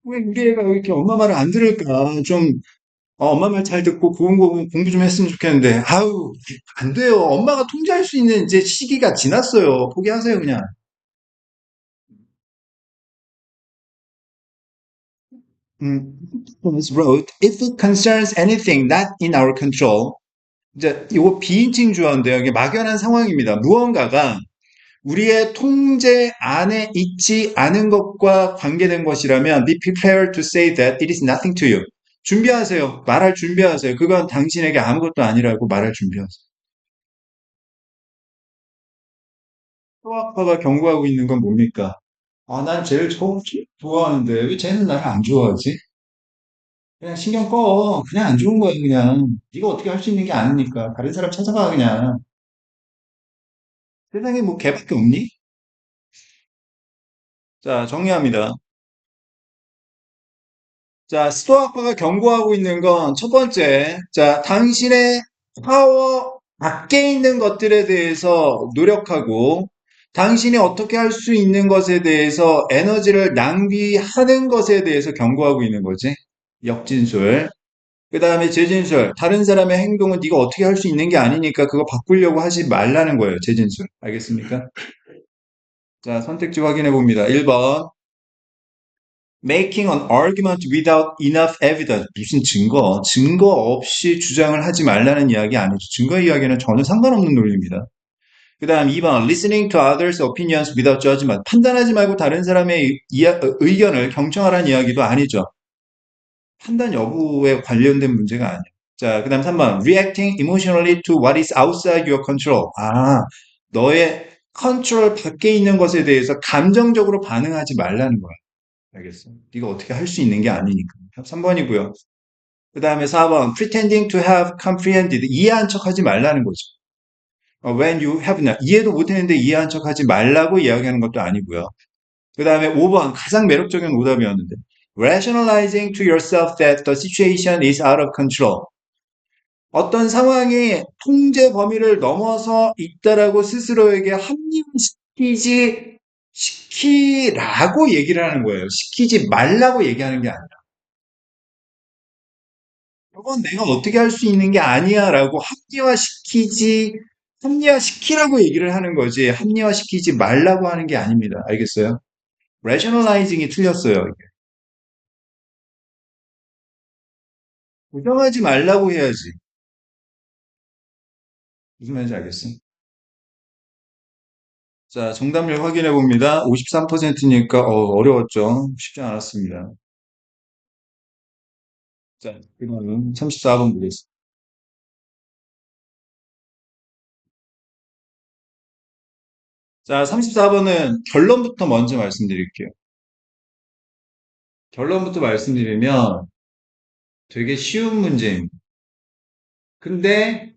왜 우리 애가 왜 이렇게 엄마 말을 안 들을까? 좀 엄마 말 잘 듣고 고운 거 공부 좀 했으면 좋겠는데 아우 안 돼요. 엄마가 통제할 수 있는 이제 시기가 지났어요. 포기하세요 그냥. Thomas wrote, if it concerns anything not in our control. 이제 이거 비인칭 주어인데요. 이게 막연한 상황입니다. 무언가가 우리의 통제 안에 있지 않은 것과 관계된 것이라면 be prepared to say that it is nothing to you. 준비하세요. 말할 준비하세요. 그건 당신에게 아무것도 아니라고 말할 준비하세요. 소아파가 경고하고 있는 건 뭡니까? 난 쟤를 좋아하는데 왜 쟤는 나를 안 좋아하지? 그냥 신경 꺼. 그냥 안 좋은 거야, 그냥. 네가 어떻게 할 수 있는 게 아니니까. 다른 사람 찾아가, 그냥. 세상에 뭐 걔밖에 없니? 자, 정리합니다. 자, 스토아파가 경고하고 있는 건 첫 번째, 자, 당신의 파워 밖에 있는 것들에 대해서 노력하고, 당신이 어떻게 할 수 있는 것에 대해서 에너지를 낭비하는 것에 대해서 경고하고 있는 거지. 역진술. 그 다음에 재진술. 다른 사람의 행동은 네가 어떻게 할 수 있는 게 아니니까 그거 바꾸려고 하지 말라는 거예요. 재진술. 알겠습니까? 자, 선택지 확인해 봅니다. 1번. Making an argument without enough evidence. 무슨 증거? 증거 없이 주장을 하지 말라는 이야기 아니죠. 증거 이야기는 전혀 상관없는 논리입니다. 그 다음 2번. Listening to others' opinions without judgment. 판단하지 말고 다른 사람의 의견을 경청하라는 이야기도 아니죠. 판단 여부에 관련된 문제가 아니에요. 자, 그 다음 3번. Reacting emotionally to what is outside your control. 너의 컨트롤 밖에 있는 것에 대해서 감정적으로 반응하지 말라는 거야. 알겠어. 네가 어떻게 할 수 있는 게 아니니까. 3번이고요. 그 다음에 4번. Pretending to have comprehended. 이해한 척 하지 말라는 거죠. When you have not. 이해도 못했는데 이해한 척 하지 말라고 이야기하는 것도 아니고요. 그 다음에 5번. 가장 매력적인 오답이었는데. Rationalizing to yourself that the situation is out of control. 어떤 상황이 통제 범위를 넘어서 있다라고 스스로에게 시키라고 얘기를 하는 거예요. 시키지 말라고 얘기하는 게 아니라. 이건 내가 어떻게 할 수 있는 게 아니야라고 합리화시키라고 얘기를 하는 거지, 합리화시키지 말라고 하는 게 아닙니다. 알겠어요? rationalizing이 틀렸어요. 이게. 부정하지 말라고 해야지. 무슨 말인지 알겠어? 자, 정답률 확인해 봅니다. 53%니까 어려웠죠. 쉽지 않았습니다. 자, 그다음 34번 보겠습니다. 자, 34번은 결론부터 먼저 말씀드릴게요. 결론부터 말씀드리면 되게 쉬운 문제입니다. 근데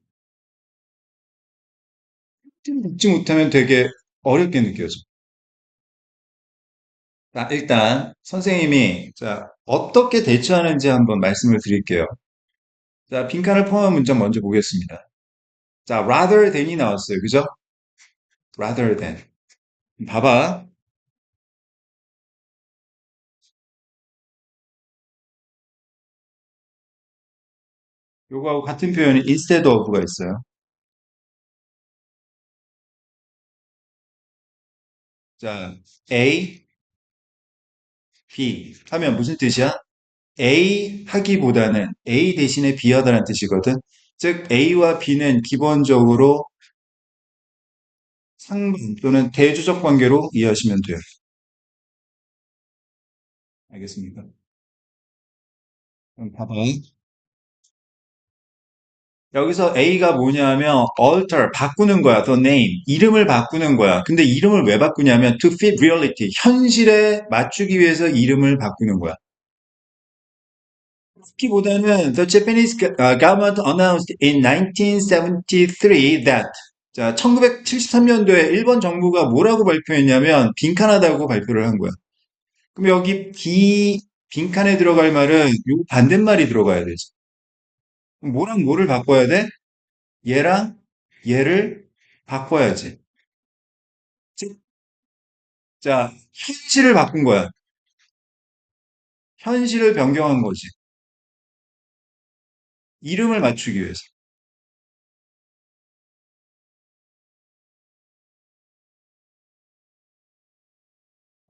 듣지 못하면 되게 어렵게 느껴져. 자, 일단 선생님이 자, 어떻게 대처하는지 한번 말씀을 드릴게요. 자, 빈칸을 포함한 문장 먼저 보겠습니다. 자, rather than이 나왔어요. 그죠? rather than. 봐봐. 요거하고 같은 표현이 instead of가 있어요. 자, A, B 하면 무슨 뜻이야? A 하기보다는 A 대신에 B 하다는 뜻이거든. 즉, A와 B는 기본적으로 상관 또는 대조적 관계로 이해하시면 돼요. 알겠습니까? 그럼 봐봐. 여기서 A가 뭐냐면 alter, 바꾸는 거야. the name, 이름을 바꾸는 거야. 근데 이름을 왜 바꾸냐면 to fit reality, 현실에 맞추기 위해서 이름을 바꾸는 거야. 바꾸기보다는 the Japanese government announced in 1973 that 자, 1973년도에 일본 정부가 뭐라고 발표했냐면 빈칸하다고 발표를 한 거야. 그럼 여기 빈칸에 들어갈 말은 요 반대말이 들어가야 되지. 그럼 뭐랑 뭐를 바꿔야 돼? 얘랑 얘를 바꿔야지. 자, 현실을 바꾼 거야. 현실을 변경한 거지. 이름을 맞추기 위해서.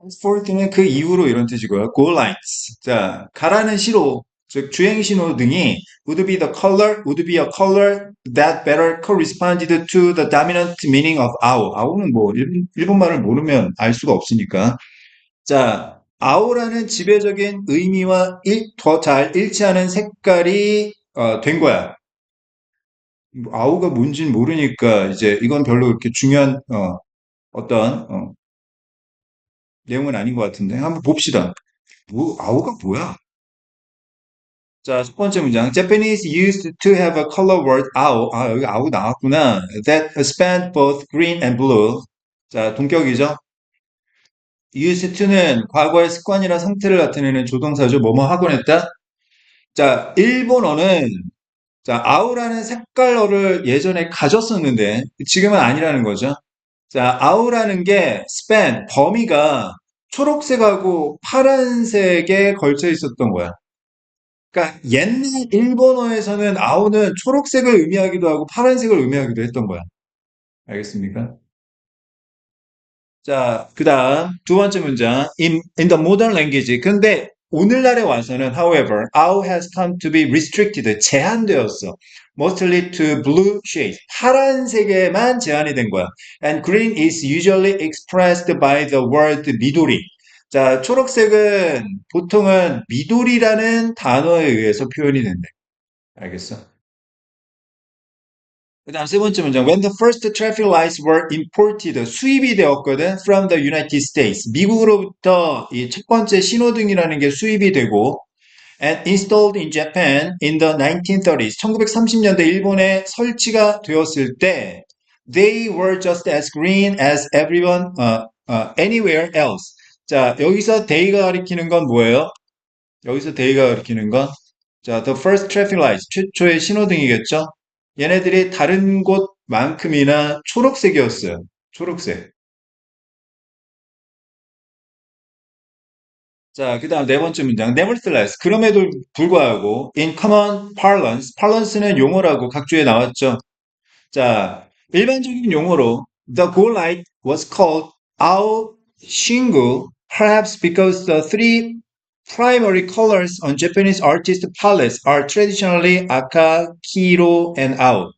henceforth는 그 이후로 이런 뜻이고요. go lights. 자, 가라는 신호, 즉 주행 신호등이 would be the color, would be a color that better corresponded to the dominant meaning of owl. owl은 뭐 일본말을 모르면 알 수가 없으니까. 자, owl라는 지배적인 의미와 더 잘 일치하는 색깔이 된 거야. 아우가 뭔진 모르니까 이제 이건 별로 그렇게 중요한 어떤 내용은 아닌 것 같은데 한번 봅시다. 뭐 아우가 뭐야? 자, 첫 번째 문장. Japanese used to have a color word 아우. 아, 여기 아우 나왔구나. That spanned both green and blue. 자, 동격이죠. used to는 과거의 습관이나 상태를 나타내는 조동사죠. 뭐뭐 하곤 했다. 자, 일본어는 자, 아우라는 색깔어를 예전에 가졌었는데 지금은 아니라는 거죠. 자, 아우라는 게 span, 범위가 초록색하고 파란색에 걸쳐 있었던 거야. 그러니까 옛날 일본어에서는 아우는 초록색을 의미하기도 하고 파란색을 의미하기도 했던 거야. 알겠습니까? 자, 그 다음 두 번째 문장. In the modern language. 근데 오늘날에 와서는 however, owl has come to be restricted. 제한되었어. Mostly to blue shades. 파란색에만 제한이 된 거야. And green is usually expressed by the word 미도리. 자, 초록색은 보통은 미도리라는 단어에 의해서 표현이 된대. 알겠어? 그다음 세 번째 문장. When the first traffic lights were imported, 수입이 되었거든. From the United States. 미국으로부터 이 첫 번째 신호등이라는 게 수입이 되고, and installed in Japan in the 1930s. 1930년대 일본에 설치가 되었을 때, they were just as green as everyone anywhere else. 자, 여기서 they가 가리키는 건 뭐예요? 여기서 they가 가리키는 건 자, the first traffic lights, 최초의 신호등이겠죠? 얘네들이 다른 곳만큼이나 초록색이었어요. 초록색. 자, 그 다음 네 번째 문장. Nevertheless, 그럼에도 불구하고, in common parlance, parlance는 용어라고 각주에 나왔죠. 자, 일반적인 용어로, the goal light was called ao shingu, perhaps because the three primary colors on Japanese artist palettes are traditionally aka, kiro, and ao.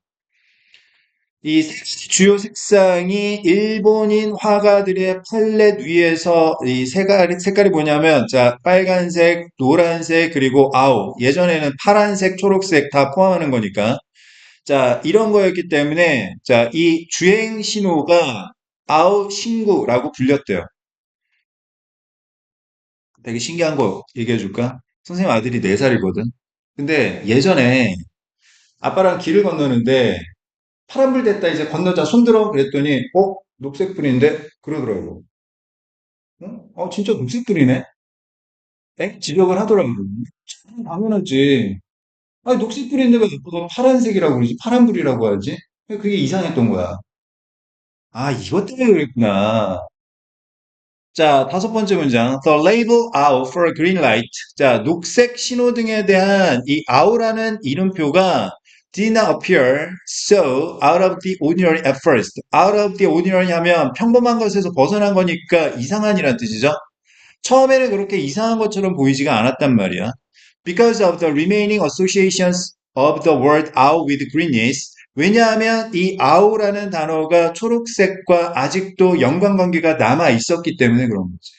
이 세 가지 주요 색상이 일본인 화가들의 팔레트 위에서 이 색깔이 뭐냐면, 자, 빨간색, 노란색, 그리고 아우. 예전에는 파란색, 초록색 다 포함하는 거니까. 자, 이런 거였기 때문에, 자, 이 주행 신호가 아우 신구라고 불렸대요. 되게 신기한 거 얘기해 줄까? 선생님 아들이 4살이거든. 근데 예전에 아빠랑 길을 건너는데 파란불 됐다 이제 건너자 손들어 그랬더니 녹색불인데 그러더라고. 어? 진짜 녹색불이네. 지적을 하더라고. 참 당연하지. 아니 녹색불인데 왜 아빠가 파란색이라고 그러지? 파란불이라고 하지? 그게 이상했던 거야. 아 이것 때문에 그랬구나. 자, 5번째 문장. The label out for a green light. 자, 녹색 신호등에 대한 이 out라는 이름표가 did not appear so out of the ordinary at first. out of the ordinary 하면 평범한 것에서 벗어난 거니까 이상한이란 뜻이죠. 처음에는 그렇게 이상한 것처럼 보이지가 않았단 말이야. Because of the remaining associations of the word out with greenness. 왜냐하면 이 out라는 단어가 초록색과 아직도 연관관계가 남아 있었기 때문에 그런 거지.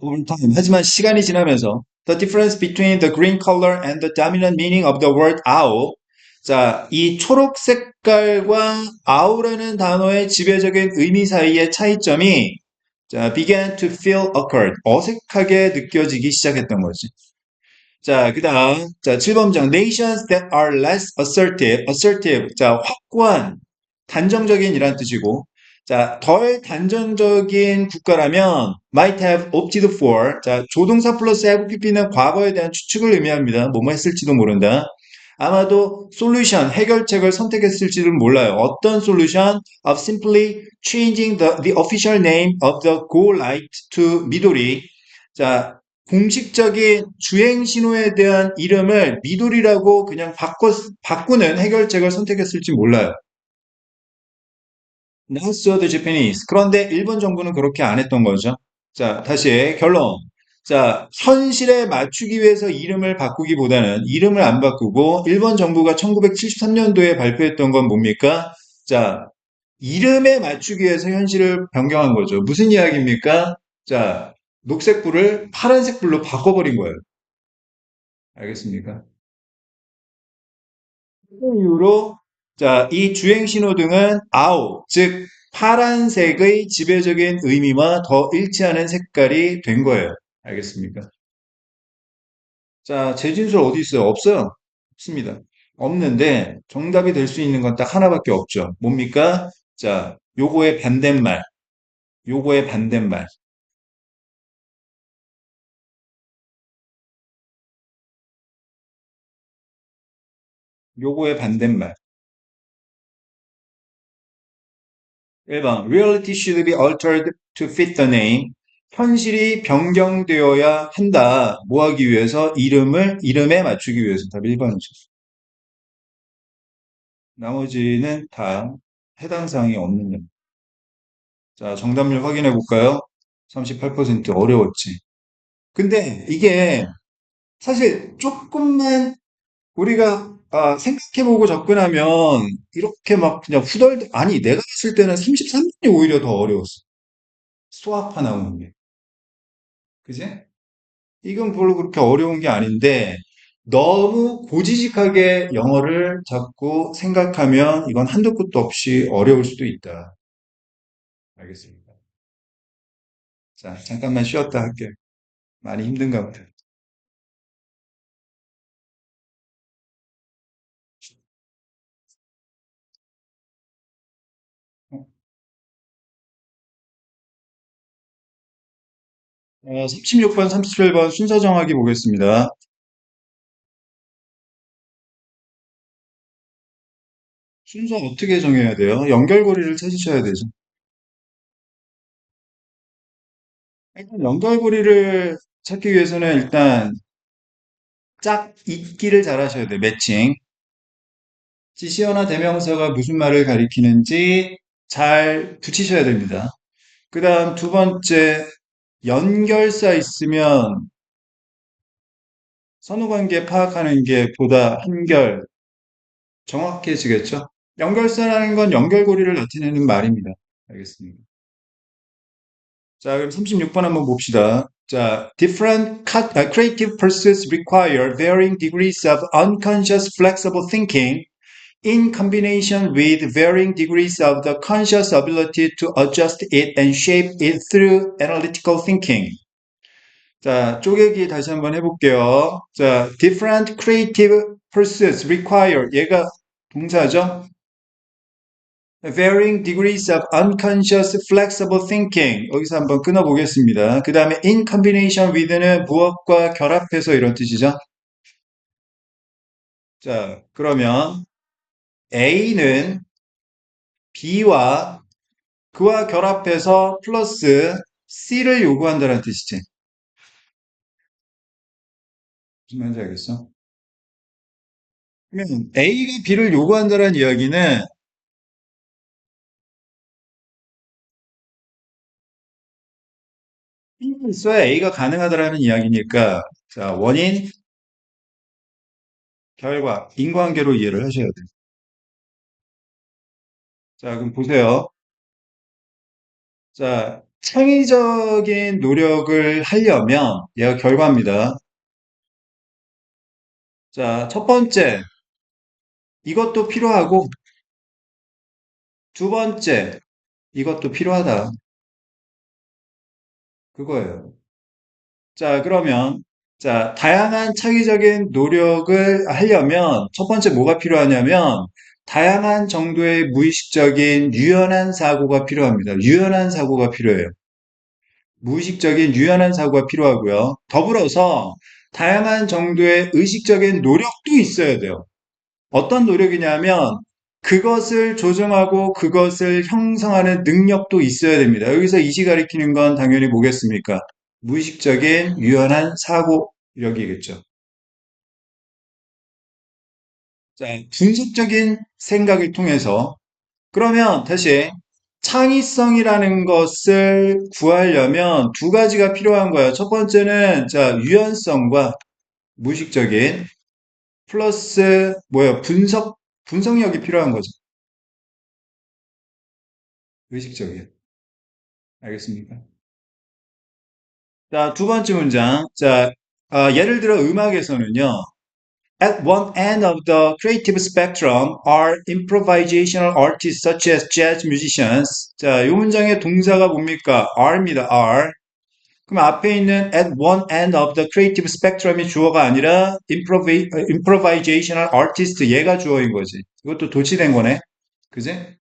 over time. 하지만 시간이 지나면서 the difference between the green color and the dominant meaning of the word owl. 자, 이 초록 색깔과 owl라는 단어의 지배적인 의미 사이의 차이점이 자, began to feel awkward. 어색하게 느껴지기 시작했던 거지. 자, 그 다음. 자, 7번장. Nations that are less assertive. assertive. 자, 확고한, 단정적인 이란 뜻이고. 자, 덜 단정적인 국가라면 might have opted for. 자, 조동사 플러스 have pp는 과거에 대한 추측을 의미합니다. 뭐뭐 했을지도 모른다. 아마도 솔루션, 해결책을 선택했을지도 몰라요. 어떤 솔루션? Of simply changing the official name of the go light to 미도리. 자, 공식적인 주행 신호에 대한 이름을 미도리라고 그냥 바꾸는 해결책을 선택했을지 몰라요. Not so the Japanese. 그런데 일본 정부는 그렇게 안 했던 거죠. 자, 다시 결론. 자, 현실에 맞추기 위해서 이름을 바꾸기보다는 이름을 안 바꾸고 일본 정부가 1973년도에 발표했던 건 뭡니까? 자, 이름에 맞추기 위해서 현실을 변경한 거죠. 무슨 이야기입니까? 자, 녹색 불을 파란색 불로 바꿔버린 거예요. 알겠습니까? 그 이후로 자, 이 주행 신호등은 아우, 즉 파란색의 지배적인 의미와 더 일치하는 색깔이 된 거예요. 알겠습니까? 자, 재진술 어디 있어요? 없어요. 없습니다. 없는데 정답이 될 수 있는 건 딱 하나밖에 없죠. 뭡니까? 자, 요거의 반대말. 요거의 반대말. 요거의 반대말. 1번. Reality should be altered to fit the name. 현실이 변경되어야 한다. 뭐 하기 위해서? 이름에 맞추기 위해서. 답 1번이죠. 나머지는 다 해당 사항이 없는 점. 자, 정답률 확인해 볼까요? 38% 어려웠지. 근데 이게 사실 조금만 우리가 생각해보고 접근하면 이렇게 막 그냥 아니, 내가 했을 때는 33번이 오히려 더 어려웠어. 수학파 나오는 게. 그지? 이건 별로 그렇게 어려운 게 아닌데 너무 고지식하게 영어를 자꾸 생각하면 이건 한도 끝도 없이 어려울 수도 있다. 알겠습니다. 자, 잠깐만 쉬었다 할게요. 많이 힘든가 보다. 36번, 37번 순서 정하기 보겠습니다. 순서 어떻게 정해야 돼요? 연결고리를 찾으셔야 되죠. 일단 연결고리를 찾기 위해서는 일단 짝 읽기를 잘 하셔야 돼요. 매칭. 지시어나 대명사가 무슨 말을 가리키는지 잘 붙이셔야 됩니다. 그 다음 2번째, 연결사 있으면 선후관계 파악하는 게 보다 한결 정확해지겠죠? 연결사라는 건 연결고리를 나타내는 말입니다. 알겠습니다. 자, 그럼 36번 한번 봅시다. 자, creative pursuits require varying degrees of unconscious flexible thinking in combination with varying degrees of the conscious ability to adjust it and shape it through analytical thinking. 자, 쪼개기 다시 한번 해볼게요. 자, different creative pursuits require, 얘가 동사죠? Varying degrees of unconscious flexible thinking. 여기서 한번 끊어보겠습니다. 그 다음에 in combination with는 무엇과 결합해서 이런 뜻이죠? 자, 그러면 A는 B와 그와 결합해서 플러스 C를 요구한다는 뜻이지. 무슨 말인지 알겠어? 그러면 A가 B를 요구한다는 이야기는 B가 있어야 A가 가능하다라는 이야기니까 자, 원인, 결과, 인과관계로 이해를 하셔야 돼요. 자, 그럼 보세요. 자, 창의적인 노력을 하려면 얘가 결과입니다. 자, 첫 번째, 이것도 필요하고 두 번째, 이것도 필요하다. 그거예요. 자, 그러면 자, 다양한 창의적인 노력을 하려면 첫 번째 뭐가 필요하냐면 다양한 정도의 무의식적인 유연한 사고가 필요합니다. 유연한 사고가 필요해요. 무의식적인 유연한 사고가 필요하고요. 더불어서 다양한 정도의 의식적인 노력도 있어야 돼요. 어떤 노력이냐면 그것을 조정하고 그것을 형성하는 능력도 있어야 됩니다. 여기서 이시 가리키는 건 당연히 뭐겠습니까? 무의식적인 유연한 사고력이겠죠. 자, 분석적인 생각을 통해서 그러면 다시 창의성이라는 것을 구하려면 두 가지가 필요한 거예요. 첫 번째는 자, 유연성과 무의식적인 플러스 뭐예요? 분석력이 필요한 거죠. 의식적인. 알겠습니까? 자, 두 번째 문장. 자, 예를 들어 음악에서는요. At one end of the creative spectrum are improvisational artists such as jazz musicians. 자, 이 문장의 동사가 뭡니까? are입니다. are. 그럼 앞에 있는 at one end of the creative spectrum이 주어가 아니라 improvisational artist 얘가 주어인 거지. 이것도 도치된 거네. 그지?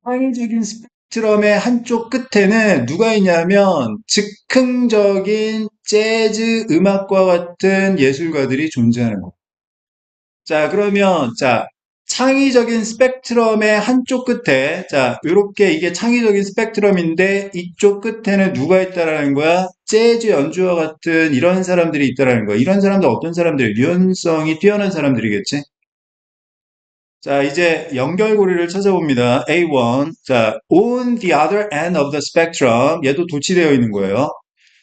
창의적인 스펙트럼의 한쪽 끝에는 누가 있냐면 즉흥적인 재즈 음악과 같은 예술가들이 존재하는 거. 자, 그러면 자, 창의적인 스펙트럼의 한쪽 끝에 자, 요렇게 이게 창의적인 스펙트럼인데 이쪽 끝에는 누가 있다라는 거야? 재즈 연주와 같은 이런 사람들이 있다라는 거야. 이런 사람들 어떤 사람들? 유연성이 뛰어난 사람들이겠지? 자, 이제 연결고리를 찾아봅니다. A1. 자, on the other end of the spectrum. 얘도 도치되어 있는 거예요.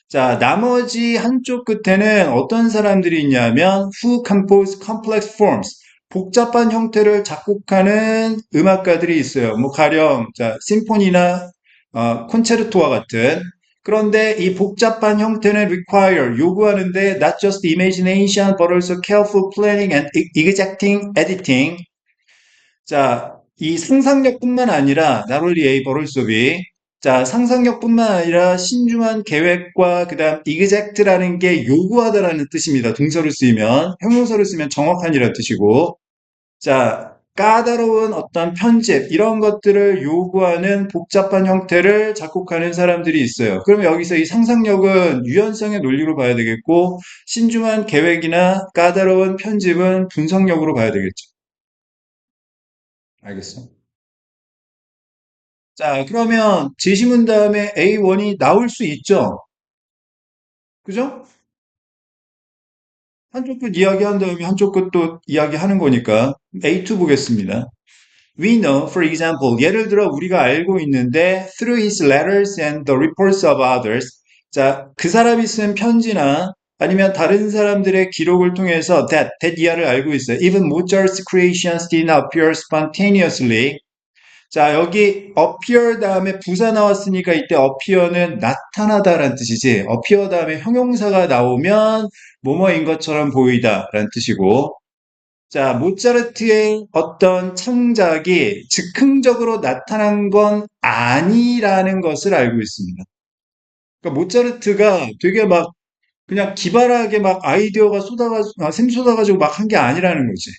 자, 나머지 한쪽 끝에는 어떤 사람들이 있냐면 who compose complex forms. 복잡한 형태를 작곡하는 음악가들이 있어요. 뭐 가령 자, 심포니나 콘체르토와 같은 그런데 이 복잡한 형태는 require 요구하는데 not just imagination but also careful planning and exacting editing 자, 이 상상력뿐만 아니라 나롤리 A 버럴소비 자, 상상력뿐만 아니라 신중한 계획과 그다음 exact라는 게 요구하다라는 뜻입니다. 동사로 쓰이면 형용사로 쓰면 정확한이라는 뜻이고 자, 까다로운 어떤 편집 이런 것들을 요구하는 복잡한 형태를 작곡하는 사람들이 있어요. 그럼 여기서 이 상상력은 유연성의 논리로 봐야 되겠고 신중한 계획이나 까다로운 편집은 분석력으로 봐야 되겠죠. 알겠어? 자, 그러면 제시문 다음에 A1이 나올 수 있죠? 그죠? 한쪽 끝 이야기한 다음에 한쪽 끝도 이야기하는 거니까 A2 보겠습니다. We know, for example, 예를 들어 우리가 알고 있는데 through his letters and the reports of others 자, 그 사람이 쓴 편지나 아니면 다른 사람들의 기록을 통해서 that 이하를 알고 있어요. Even Mozart's creations did not appear spontaneously. 자, 여기 appear 다음에 부사 나왔으니까 이때 appear는 나타나다라는 뜻이지. appear 다음에 형용사가 나오면 뭐뭐인 것처럼 보이다라는 뜻이고. 자, 모차르트의 어떤 창작이 즉흥적으로 나타난 건 아니라는 것을 알고 있습니다. 그러니까 모차르트가 되게 막 그냥 기발하게 막 아이디어가 샘솟아가지고 막 한 게 아니라는 거지.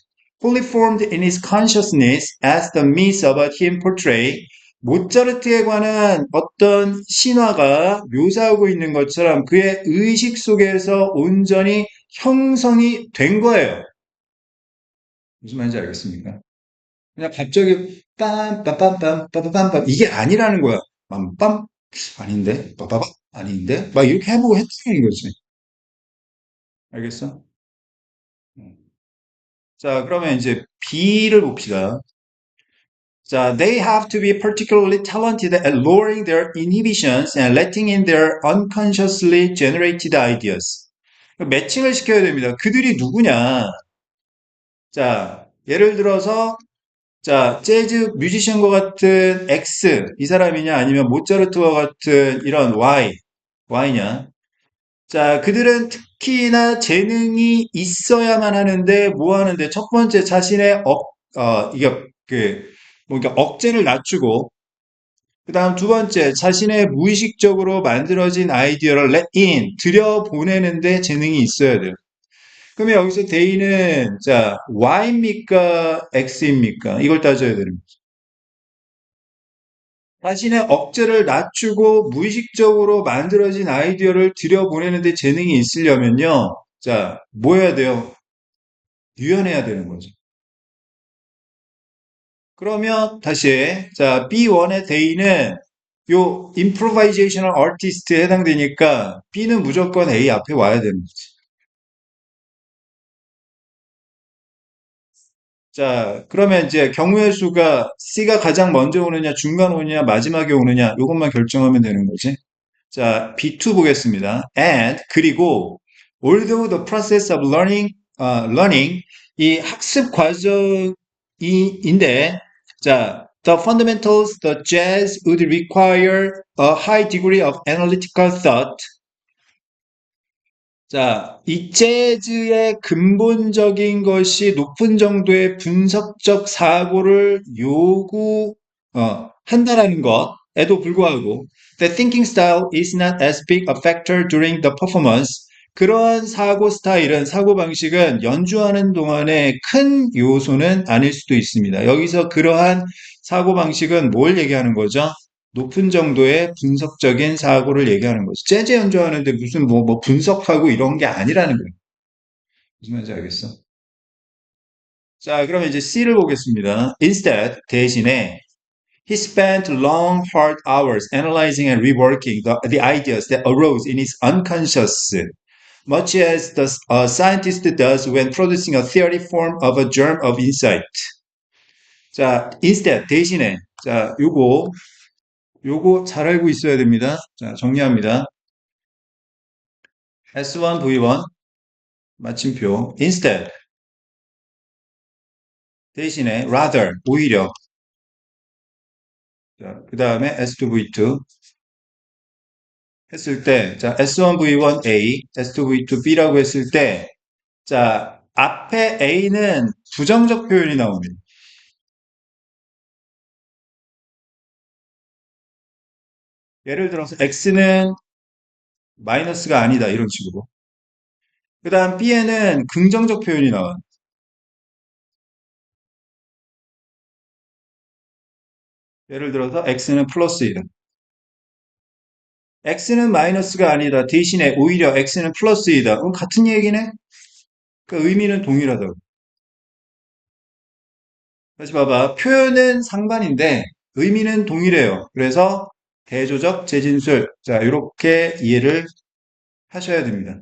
Fully formed in his consciousness as the myths about him portray. 모차르트에 관한 어떤 신화가 묘사하고 있는 것처럼 그의 의식 속에서 온전히 형성이 된 거예요. 무슨 말인지 알겠습니까? 그냥 갑자기 빰빰빰빰빰빰빰 이게 아니라는 거야. 빰빰 아닌데 빠바바 아닌데 막 이렇게 해보고 했다는 거지. 알겠어? 음. 자, 그러면 이제 B를 봅시다. 자, they have to be particularly talented at lowering their inhibitions and letting in their unconsciously generated ideas. 매칭을 시켜야 됩니다. 그들이 누구냐? 자, 예를 들어서 자, 재즈 뮤지션과 같은 X 이 사람이냐 아니면 모차르트와 같은 이런 Y냐? 자, 그들은 특히나 재능이 있어야만 하는데 뭐 하는데 첫 번째 자신의 이게 그러니까 억제를 낮추고 그다음 두 번째 자신의 무의식적으로 만들어진 아이디어를 let in 들여보내는데 재능이 있어야 돼요. 그러면 여기서 대의는 자 Y입니까 X입니까? 이걸 따져야 되는 거죠. 자신의 억제를 낮추고 무의식적으로 만들어진 아이디어를 들여보내는데 재능이 있으려면요. 자, 뭐 해야 돼요? 유연해야 되는 거죠. 그러면 다시 자, B1의 데이는 요 improvisational artist에 해당되니까 B는 무조건 A 앞에 와야 되는 거지. 자, 그러면 이제 경우의 수가 C가 가장 먼저 오느냐, 중간 오느냐, 마지막에 오느냐, 이것만 결정하면 되는 거지. 자, B2 보겠습니다. And 그리고 although the process of learning 이 학습 과정인데 자, the fundamentals the jazz would require a high degree of analytical thought. 자, 이 재즈의 근본적인 것이 높은 정도의 분석적 사고를 한다라는 것에도 불구하고 the thinking style is not as big a factor during the performance. 그러한 사고 스타일은, 사고 방식은 연주하는 동안에 큰 요소는 아닐 수도 있습니다. 여기서 그러한 사고 방식은 뭘 얘기하는 거죠? 높은 정도의 분석적인 사고를 얘기하는 거죠. 재즈 연주하는데 무슨 뭐 분석하고 이런 게 아니라는 거예요. 무슨 말인지 알겠어? 자, 그러면 이제 C를 보겠습니다. Instead, 대신에 he spent long, hard hours analyzing and reworking the ideas that arose in his unconscious, much as the scientist does when producing a theory form of a germ of insight. 자, instead, 대신에. 자, 요거 잘 알고 있어야 됩니다. 자, 정리합니다. S1, V1, 마침표. instead, 대신에, rather, 오히려. 자, 그 다음에 S2, V2 했을 때, 자, S1, V1, A, S2, V2, B라고 했을 때, 자, 앞에 A는 부정적 표현이 나옵니다. 예를 들어서 X는 마이너스가 아니다, 이런 식으로. 그 다음 B에는 긍정적 표현이 나와요. 예를 들어서 X는 플러스이다. X는 마이너스가 아니다. 대신에 오히려 X는 플러스이다. 그럼 같은 얘기네? 그 의미는 동일하다고. 다시 봐봐. 표현은 상반인데 의미는 동일해요. 그래서 대조적 재진술. 자, 이렇게 이해를 하셔야 됩니다.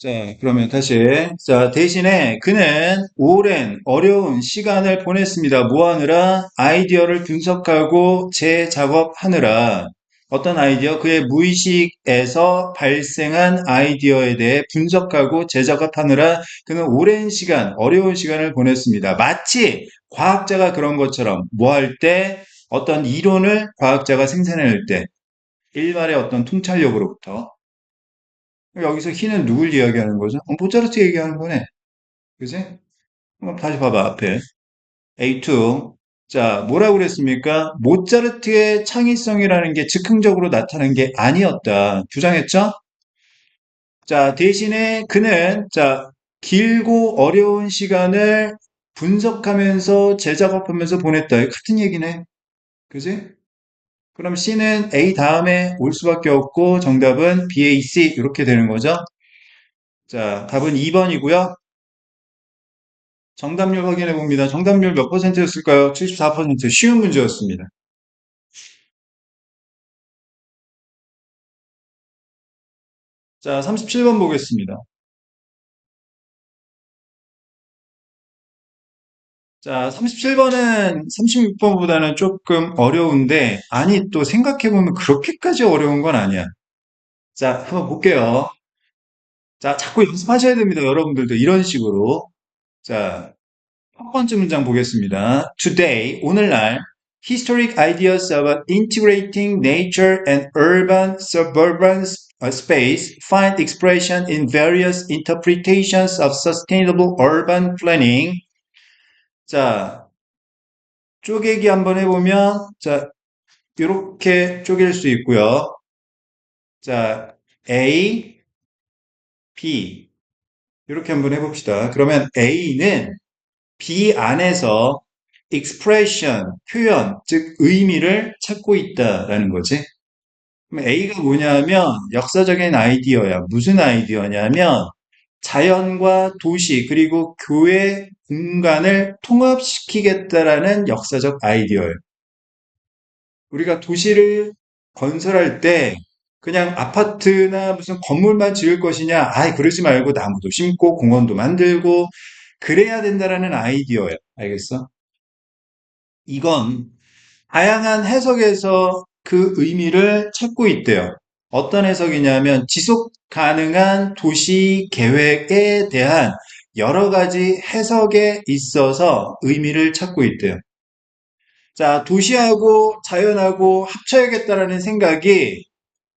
자, 그러면 다시. 자, 대신에 그는 오랜 어려운 시간을 보냈습니다. 뭐 하느라? 아이디어를 분석하고 재작업하느라. 어떤 아이디어? 그의 무의식에서 발생한 아이디어에 대해 분석하고 재작업하느라 그는 오랜 시간, 어려운 시간을 보냈습니다. 마치 과학자가 그런 것처럼 뭐 할 때? 어떤 이론을 과학자가 생산해낼 때. 일말의 어떤 통찰력으로부터. 여기서 희는 누굴 이야기하는 거죠? 모차르트 얘기하는 거네. 그지? 한번 다시 봐봐, 앞에. A2. 자, 뭐라고 그랬습니까? 모차르트의 창의성이라는 게 즉흥적으로 나타난 게 아니었다. 주장했죠? 자, 대신에 그는, 자, 길고 어려운 시간을 분석하면서 재작업하면서 보냈다. 같은 얘기네. 그지? 그럼 C는 A 다음에 올 수밖에 없고 정답은 BAC 이렇게 되는 거죠. 자, 답은 2번이고요. 정답률 확인해 봅니다. 정답률 몇 퍼센트였을까요? 74%. 쉬운 문제였습니다. 자, 37번 보겠습니다. 자, 37번은 36번보다는 조금 어려운데, 아니, 또 생각해보면 그렇게까지 어려운 건 아니야. 자, 한번 볼게요. 자, 자꾸 연습하셔야 됩니다. 여러분들도 이런 식으로. 자, 첫 번째 문장 보겠습니다. Today, 오늘날, historic ideas about integrating nature and urban suburban space find expression in various interpretations of sustainable urban planning. 자, 쪼개기 한번 해보면, 자, 이렇게 쪼갤 수 있고요. 자, A, B. 이렇게 한번 해봅시다. 그러면 A는 B 안에서 expression, 표현, 즉 의미를 찾고 있다라는 거지. 그럼 A가 뭐냐면 역사적인 아이디어야. 무슨 아이디어냐면 자연과 도시 그리고 교회 공간을 통합시키겠다라는 역사적 아이디어예요. 우리가 도시를 건설할 때 그냥 아파트나 무슨 건물만 지을 것이냐? 아이, 그러지 말고 나무도 심고 공원도 만들고 그래야 된다라는 아이디어예요. 알겠어? 이건 다양한 해석에서 그 의미를 찾고 있대요. 어떤 해석이냐면 지속 가능한 도시 계획에 대한 여러 가지 해석에 있어서 의미를 찾고 있대요. 자, 도시하고 자연하고 합쳐야겠다라는 생각이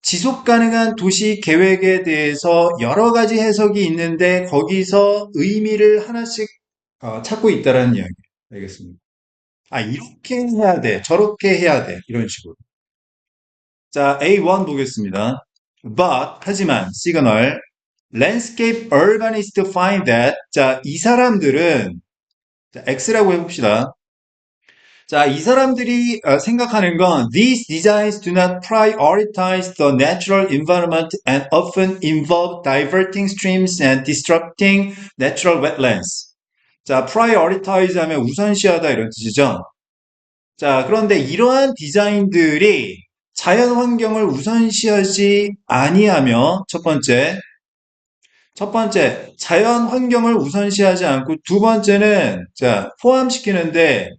지속 가능한 도시 계획에 대해서 여러 가지 해석이 있는데 거기서 의미를 하나씩 찾고 있다라는 이야기. 알겠습니다. 아, 이렇게 해야 돼. 저렇게 해야 돼. 이런 식으로. 자, A1 보겠습니다. But, 하지만, 시그널, landscape urbanists find that, 자, 이 사람들은, 자, X라고 해봅시다. 자, 이 사람들이 생각하는 건 these designs do not prioritize the natural environment and often involve diverting streams and disrupting natural wetlands. 자, prioritize 하면 우선시하다 이런 뜻이죠. 자, 그런데 이러한 디자인들이 자연 환경을 우선시하지 아니하며 첫 번째, 자연 환경을 우선시하지 않고 두 번째는 자, 포함시키는데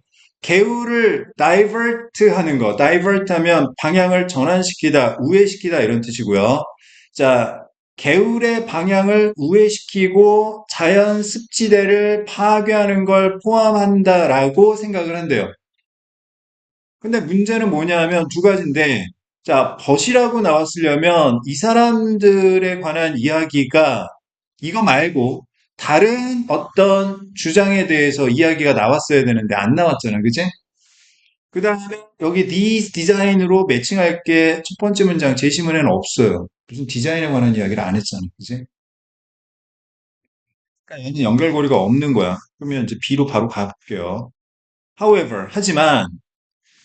개울을 divert 하는 거. divert 하면 방향을 전환시키다, 우회시키다 이런 뜻이고요. 자, 개울의 방향을 우회시키고 자연 습지대를 파괴하는 걸 포함한다라고 생각을 한대요. 근데 문제는 뭐냐 하면 두 가지인데, 자, 벗이라고 나왔으려면 이 사람들에 관한 이야기가 이거 말고 다른 어떤 주장에 대해서 이야기가 나왔어야 되는데 안 나왔잖아. 그지? 그 다음에 여기 these 디자인으로 매칭할 게 첫 번째 문장 제시문에는 없어요. 무슨 디자인에 관한 이야기를 안 했잖아. 그지? 그러니까 얘는 연결고리가 없는 거야. 그러면 이제 B로 바로 가볼게요. However, 하지만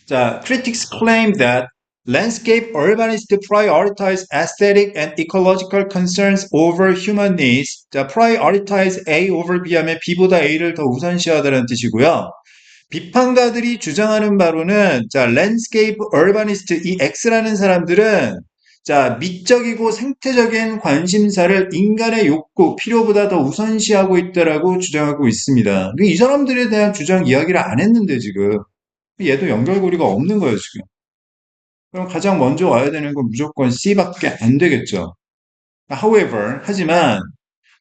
자, critics claim that landscape urbanists prioritize aesthetic and ecological concerns over human needs. 자, prioritize A over B 하면 B보다 A를 더 우선시하다는 뜻이고요. 비판가들이 주장하는 바로는 자, landscape urbanist 이 X라는 사람들은 자, 미적이고 생태적인 관심사를 인간의 욕구, 필요보다 더 우선시하고 있다라고 주장하고 있습니다. 이 사람들에 대한 주장 이야기를 안 했는데 지금 얘도 연결고리가 없는 거예요, 지금. 그럼 가장 먼저 와야 되는 건 무조건 C밖에 안 되겠죠. However, 하지만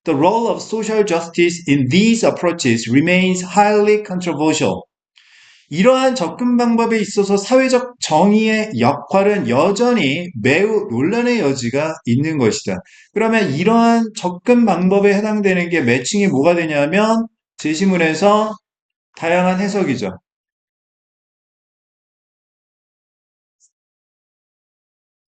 the role of social justice in these approaches remains highly controversial. 이러한 접근 방법에 있어서 사회적 정의의 역할은 여전히 매우 논란의 여지가 있는 것이다. 그러면 이러한 접근 방법에 해당되는 게 매칭이 뭐가 되냐면 제시문에서 다양한 해석이죠.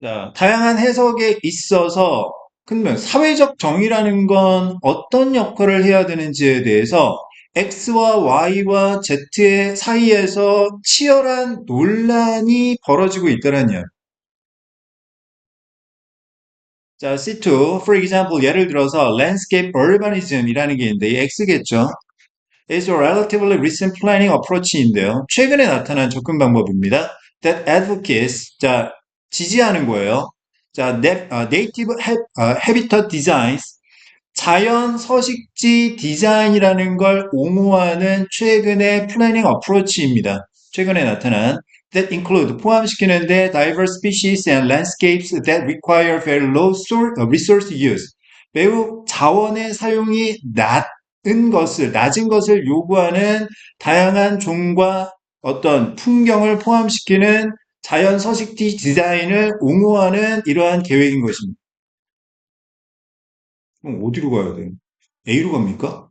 자, 다양한 해석에 있어서 그러면 사회적 정의라는 건 어떤 역할을 해야 되는지에 대해서 X와 Y와 Z의 사이에서 치열한 논란이 벌어지고 있다는 이야기. 자, C2, for example, 예를 들어서 landscape urbanism이라는 게 있는데 이 X겠죠. is a relatively recent planning approach인데요. 최근에 나타난 접근 방법입니다. that advocates, 자, 지지하는 거예요. 자, native habitat designs, 자연 서식지 디자인이라는 걸 옹호하는 최근의 플래닝 어프로치입니다. 최근에 나타난 that include 포함시키는데 diverse species and landscapes that require very low resource use. 매우 자원의 사용이 낮은 것을 요구하는 다양한 종과 어떤 풍경을 포함시키는 자연 서식지 디자인을 옹호하는 이러한 계획인 것입니다. 그럼 어디로 가야 돼요? A로 갑니까?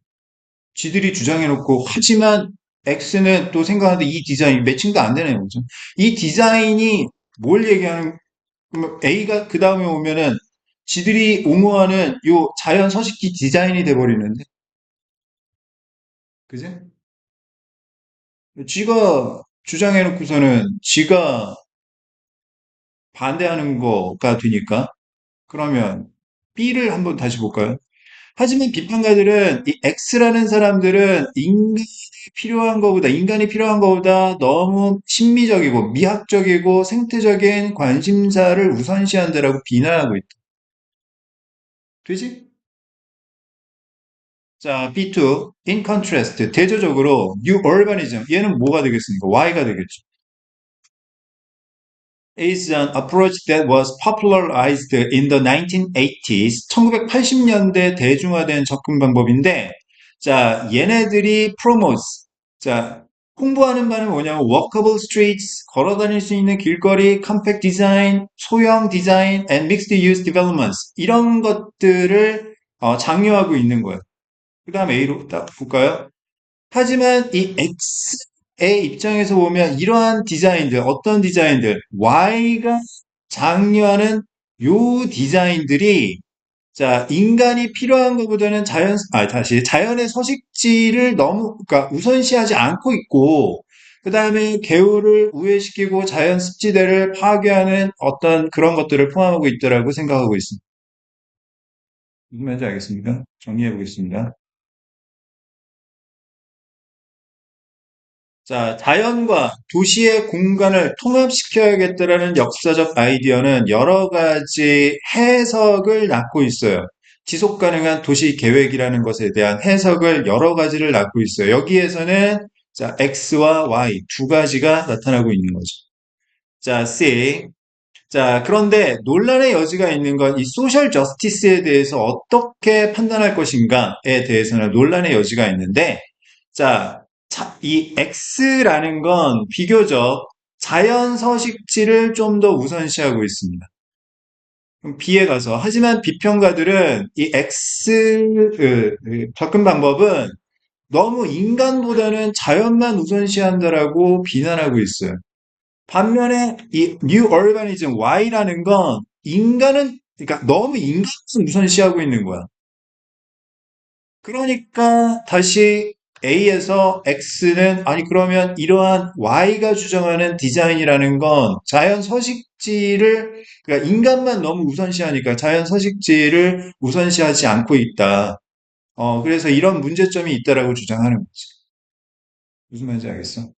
지들이 주장해놓고 하지만 X는 또 생각하는데 이 디자인 매칭도 안 되네요. 그죠? 이 디자인이 뭘 얘기하는 그러면 A가 그 다음에 오면은 지들이 옹호하는 요 자연 서식지 디자인이 돼버리는데 그지? 지가 주장해놓고서는 지가 반대하는 거가 되니까 그러면 B를 한번 다시 볼까요? 하지만 비판가들은 이 X라는 사람들은 인간이 필요한 것보다 너무 심미적이고 미학적이고 생태적인 관심사를 우선시한다라고 비난하고 있다. 되지? 자, B2, in contrast, 대조적으로 New Urbanism, 얘는 뭐가 되겠습니까? Y가 되겠죠. is an approach that was popularized in the 1980s. 1980년대 대중화된 접근 방법인데, 자, 얘네들이 promotes. 자, 홍보하는 바는 뭐냐면 walkable streets, 걸어 다닐 수 있는 길거리, compact design, 소형 디자인, and mixed use developments. 이런 것들을 장려하고 있는 거예요. 그 다음 A로 딱 볼까요? 하지만 이 X의 입장에서 보면 이러한 디자인들, 어떤 디자인들, Y가 장려하는 요 디자인들이 자, 인간이 필요한 것보다는 자연의 서식지를 너무, 그러니까 우선시하지 않고 있고, 그 다음에 개울을 우회시키고 자연 습지대를 파괴하는 어떤 그런 것들을 포함하고 있다라고 생각하고 있습니다. 무슨 말인지 알겠습니까? 정리해 보겠습니다. 자, 자연과 도시의 공간을 통합시켜야겠다라는 역사적 아이디어는 여러 가지 해석을 낳고 있어요. 지속 가능한 도시 계획이라는 것에 대한 해석을 여러 가지를 낳고 있어요. 여기에서는 자, X와 Y 두 가지가 나타나고 있는 거죠. 자, C. 자, 그런데 논란의 여지가 있는 건 이 소셜 저스티스에 대해서 어떻게 판단할 것인가에 대해서는 논란의 여지가 있는데, 자, 이 X라는 건 비교적 자연 서식지를 좀 더 우선시하고 있습니다. 그럼 B에 가서, 하지만 비평가들은 이 접근 방법은 너무 인간보다는 자연만 우선시한다라고 비난하고 있어요. 반면에 이 뉴 얼바니즘 Y라는 건 그러니까 너무 인간을 우선시하고 있는 거야. 그러니까 다시 A에서 X는 아니 그러면 이러한 Y가 주장하는 디자인이라는 건 자연 서식지를 그러니까 인간만 너무 우선시하니까 자연 서식지를 우선시하지 않고 있다. 그래서 이런 문제점이 있다라고 주장하는 거지. 무슨 말인지 알겠어?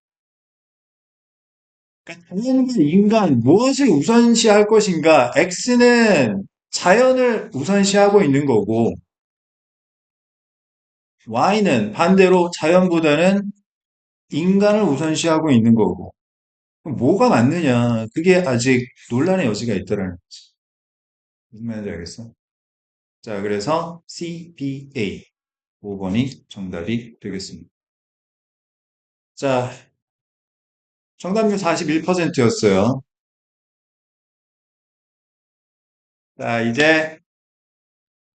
그러니까 자연과 인간 무엇을 우선시할 것인가? X는 자연을 우선시하고 있는 거고, Y는 반대로 자연보다는 인간을 우선시하고 있는 거고. 그럼 뭐가 맞느냐? 그게 아직 논란의 여지가 있다라는 거지. 무슨 말인지 알겠어? 자, 그래서 CPA 5번이 정답이 되겠습니다. 자, 정답률 41%였어요. 자, 이제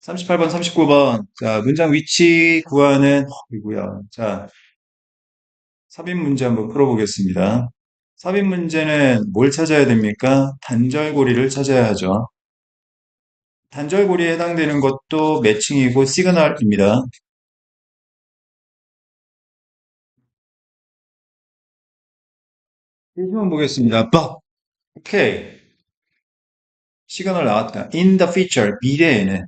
38번, 39번. 자, 문장 위치 구하는, 이구야. 자, 삽입 문제 한번 풀어보겠습니다. 삽입 문제는 뭘 찾아야 됩니까? 단절고리를 찾아야 하죠. 단절고리에 해당되는 것도 매칭이고 시그널입니다. 1번 보겠습니다. 오케이. 시그널 나왔다. In the future, 미래에는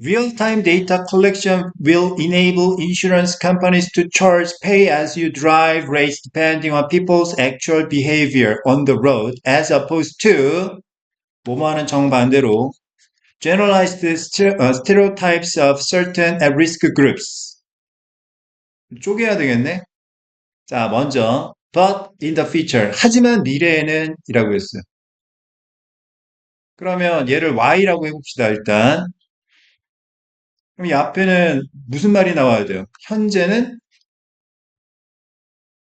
real-time data collection will enable insurance companies to charge pay-as-you-drive rates depending on people's actual behavior on the road as opposed to 뭐뭐하는 정반대로 generalized stereotypes of certain at-risk groups. 쪼개야 되겠네. 자, 먼저 but in the future 하지만 미래에는 이라고 했어요. 그러면 얘를 y라고 해봅시다. 일단 그럼 이 앞에는 무슨 말이 나와야 돼요? 현재는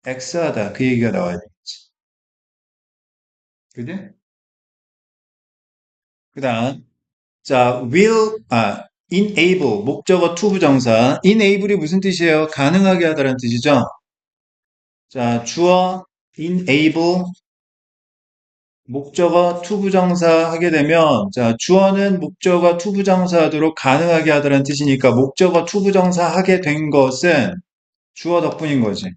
X하다. 그 얘기가 나와야 되겠지. 그지? 그 다음, 자, enable, 목적어 투부정사. enable이 무슨 뜻이에요? 가능하게 하다라는 뜻이죠? 자, 주어, enable, 목적어 투부정사 하게 되면, 자, 주어는 목적어 투부정사 하도록 가능하게 하다라는 뜻이니까, 목적어 투부정사 하게 된 것은 주어 덕분인 거지.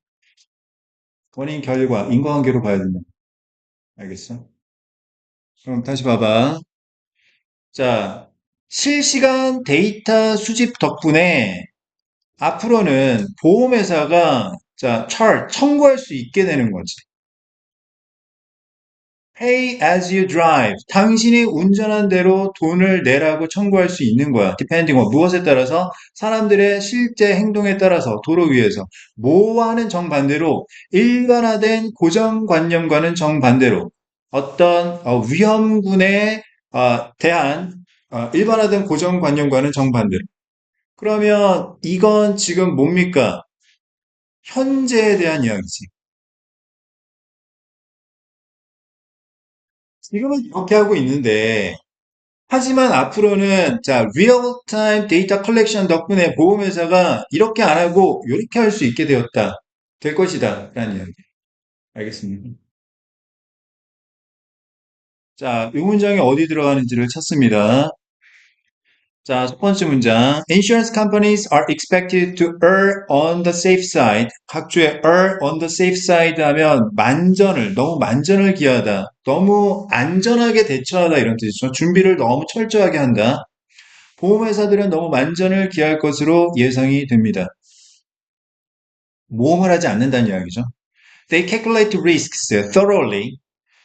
원인, 결과, 인과관계로 봐야 된다. 알겠어? 그럼 다시 봐봐. 자, 실시간 데이터 수집 덕분에 앞으로는 보험회사가 청구할 수 있게 되는 거지. Pay as you drive. 당신이 운전한 대로 돈을 내라고 청구할 수 있는 거야. Depending on 무엇에 따라서 사람들의 실제 행동에 따라서 도로 위에서 뭐와는 정반대로 일반화된 고정관념과는 정반대로 어떤 위험군에 대한 일반화된 고정관념과는 정반대로. 그러면 이건 지금 뭡니까? 현재에 대한 이야기지. 지금은 이렇게 하고 있는데 하지만 앞으로는 real-time data collection 덕분에 보험회사가 이렇게 안 하고 이렇게 할 수 있게 되었다. 될 것이다. 라는 이야기. 알겠습니다. 자, 이 문장이 어디 들어가는지를 찾습니다. 자, 첫 번째 문장. Insurance companies are expected to err on the safe side. 각주에 err on the safe side 하면 너무 만전을 기하다. 너무 안전하게 대처하다 이런 뜻이죠. 준비를 너무 철저하게 한다. 보험회사들은 너무 만전을 기할 것으로 예상이 됩니다. 모험을 하지 않는다는 이야기죠. They calculate risks thoroughly.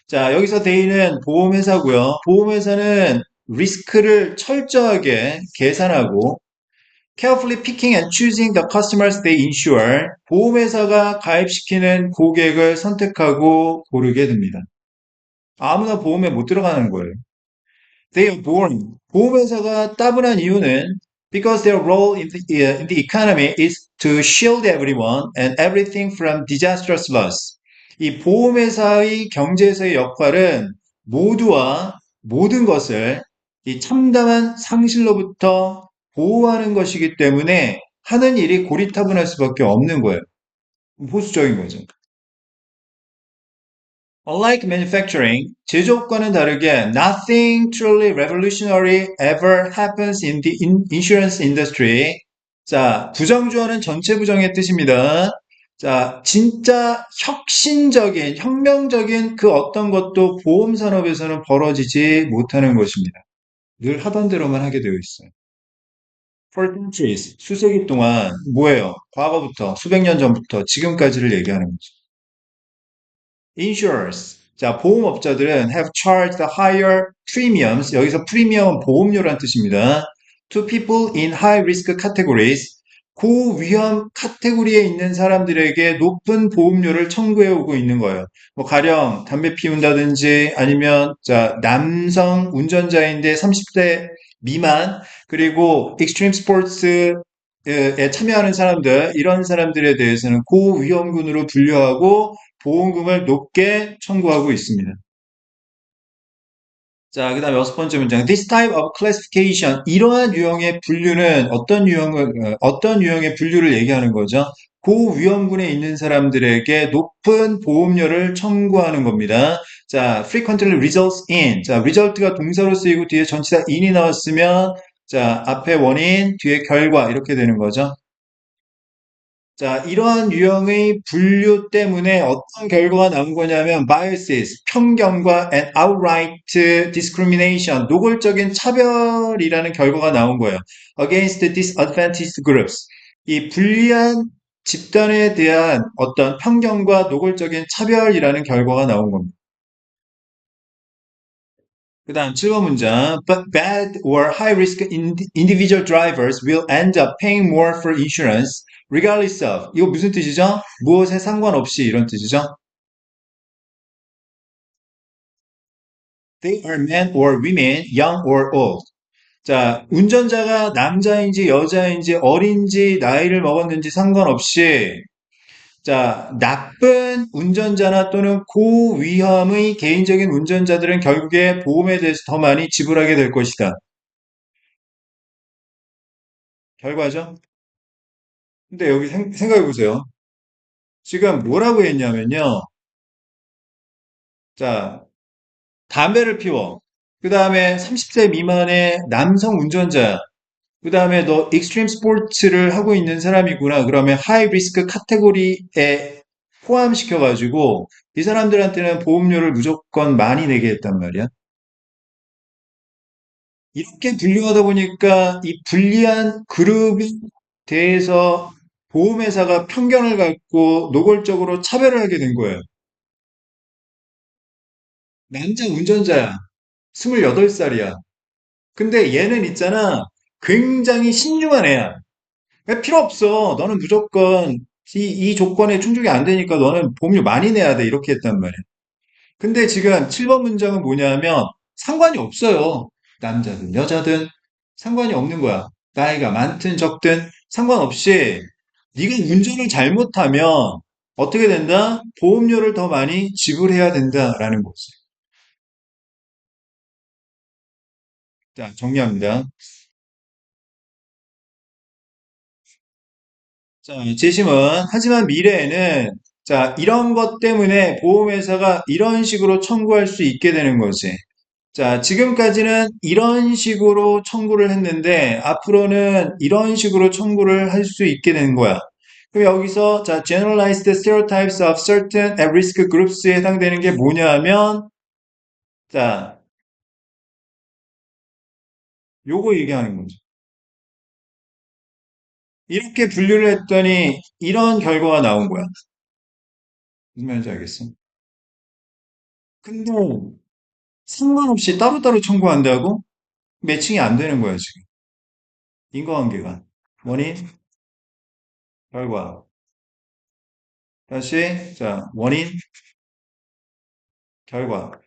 자, 여기서 they는 보험회사고요. 보험회사는 리스크를 철저하게 계산하고 carefully picking and choosing the customers they insure. 보험회사가 가입시키는 고객을 선택하고 고르게 됩니다. 아무나 보험에 못 들어가는 거예요. They are born. 보험회사가 따분한 이유는 because their role in the economy is to shield everyone and everything from disastrous loss. 이 보험회사의 경제에서의 역할은 모두와 모든 것을 이 참담한 상실로부터 보호하는 것이기 때문에 하는 일이 고리타분할 수밖에 없는 거예요. 보수적인 거죠. Unlike manufacturing, 제조업과는 다르게 nothing truly revolutionary ever happens in the insurance industry. 자, 부정주어는 전체 부정의 뜻입니다. 자, 진짜 혁신적인, 혁명적인 그 어떤 것도 보험 산업에서는 벌어지지 못하는 것입니다. 늘 하던 대로만 하게 되어 있어요. For centuries, 수세기 동안 뭐예요? 과거부터, 수백 년 전부터 지금까지를 얘기하는 거죠. Insurers. 자, 보험업자들은 have charged higher premiums. 여기서 프리미엄은 보험료란 뜻입니다. To people in high risk categories. 고위험 카테고리에 있는 사람들에게 높은 보험료를 청구해 오고 있는 거예요. 뭐 가령 담배 피운다든지 아니면 자, 남성 운전자인데 30대 미만 그리고 익스트림 스포츠에 참여하는 사람들 이런 사람들에 대해서는 고위험군으로 분류하고 보험금을 높게 청구하고 있습니다. 자, 그 다음에 여섯 번째 문장. This type of classification. 이러한 유형의 분류는 어떤 유형의 분류를 얘기하는 거죠? 고위험군에 있는 사람들에게 높은 보험료를 청구하는 겁니다. 자, frequently results in. 자, result가 동사로 쓰이고 뒤에 전치사 in이 나왔으면 자, 앞에 원인, 뒤에 결과 이렇게 되는 거죠. 자, 이러한 유형의 분류 때문에 어떤 결과가 나온 거냐면 biases, 편견과 and outright discrimination, 노골적인 차별이라는 결과가 나온 거예요. against disadvantaged groups. 이 불리한 집단에 대한 어떤 편견과 노골적인 차별이라는 결과가 나온 겁니다. 그 다음 7번 문장. But bad or high-risk individual drivers will end up paying more for insurance regardless of. 이거 무슨 뜻이죠? 무엇에 상관없이 이런 뜻이죠? They are men or women, young or old. 자, 운전자가 남자인지 여자인지 어린지 나이를 먹었는지 상관없이 자, 나쁜 운전자나 또는 고위험의 개인적인 운전자들은 결국에 보험에 대해서 더 많이 지불하게 될 것이다. 결과죠. 근데 여기 생각해 보세요. 지금 뭐라고 했냐면요. 자, 담배를 피워. 그 다음에 30세 미만의 남성 운전자야. 그 다음에 너 익스트림 스포츠를 하고 있는 사람이구나. 그러면 하이 리스크 카테고리에 포함시켜가지고 이 사람들한테는 보험료를 무조건 많이 내게 했단 말이야. 이렇게 분류하다 보니까 이 불리한 그룹에 대해서 보험회사가 편견을 갖고 노골적으로 차별을 하게 된 거예요. 남자 운전자야. 28살이야. 근데 얘는 있잖아. 굉장히 신중한 애야. 왜 필요 없어. 너는 무조건 이 조건에 충족이 안 되니까 너는 보험료 많이 내야 돼. 이렇게 했단 말이야. 근데 지금 7번 문장은 뭐냐면 상관이 없어요. 남자든 여자든 상관이 없는 거야. 나이가 많든 적든 상관없이 네가 운전을 잘못하면 어떻게 된다? 보험료를 더 많이 지불해야 된다라는 거지. 자, 정리합니다. 자, 재심은 하지만 미래에는 자, 이런 것 때문에 보험회사가 이런 식으로 청구할 수 있게 되는 거지. 자, 지금까지는 이런 식으로 청구를 했는데 앞으로는 이런 식으로 청구를 할 수 있게 되는 거야. 그럼 여기서 자, generalized stereotypes of certain at risk groups에 해당되는 게 뭐냐 하면 자, 요거 얘기하는 거죠. 이렇게 분류를 했더니 이런 결과가 나온 거야. 무슨 말인지 알겠어? 근데 상관없이 따로따로 청구한다고? 매칭이 안 되는 거야, 지금. 인과관계가. 원인, 결과. 다시, 자, 원인, 결과가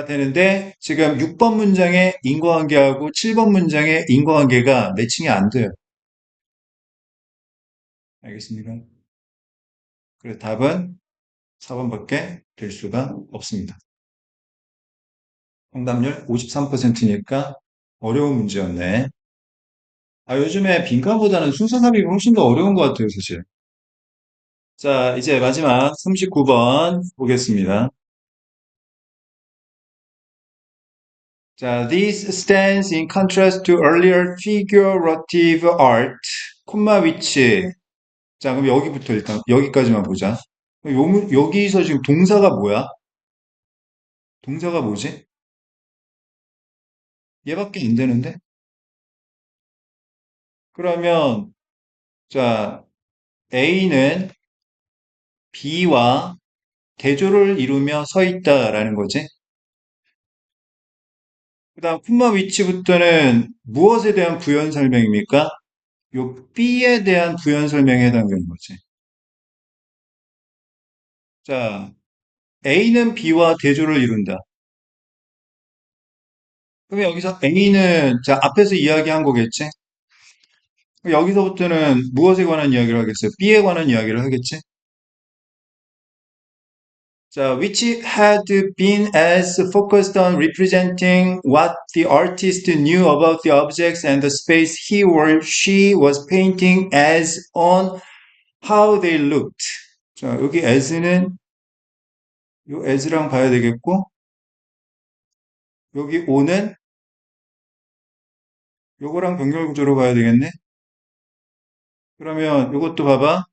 되는데, 지금 6번 문장의 인과관계하고 7번 문장의 인과관계가 매칭이 안 돼요. 알겠습니까? 그래서 답은 4번밖에 될 수가 없습니다. 정답률 53%니까 어려운 문제였네. 아, 요즘에 빈칸보다는 순서삽입이 훨씬 더 어려운 것 같아요, 사실. 자, 이제 마지막 39번 보겠습니다. 자, this stands in contrast to earlier figurative art, 콤마 위치. 자, 그럼 여기부터 일단 여기까지만 보자. 여기서 지금 동사가 뭐야? 동사가 뭐지? 얘밖에 안 되는데? 그러면 자, A는 B와 대조를 이루며 서 있다라는 거지. 그 다음, 콤마 위치부터는 무엇에 대한 부연 설명입니까? 요 B에 대한 부연 설명에 해당되는 거지. 자, A는 B와 대조를 이룬다. 그럼 여기서 A는, 자, 앞에서 이야기한 거겠지? 여기서부터는 무엇에 관한 이야기를 하겠어요? B에 관한 이야기를 하겠지? 자, which had been as focused on representing what the artist knew about the objects and the space he or she was painting as on how they looked. 자, 여기 as는 요 as랑 봐야 되겠고, 여기 o는 요거랑 병렬 구조로 봐야 되겠네. 그러면 요것도 봐봐.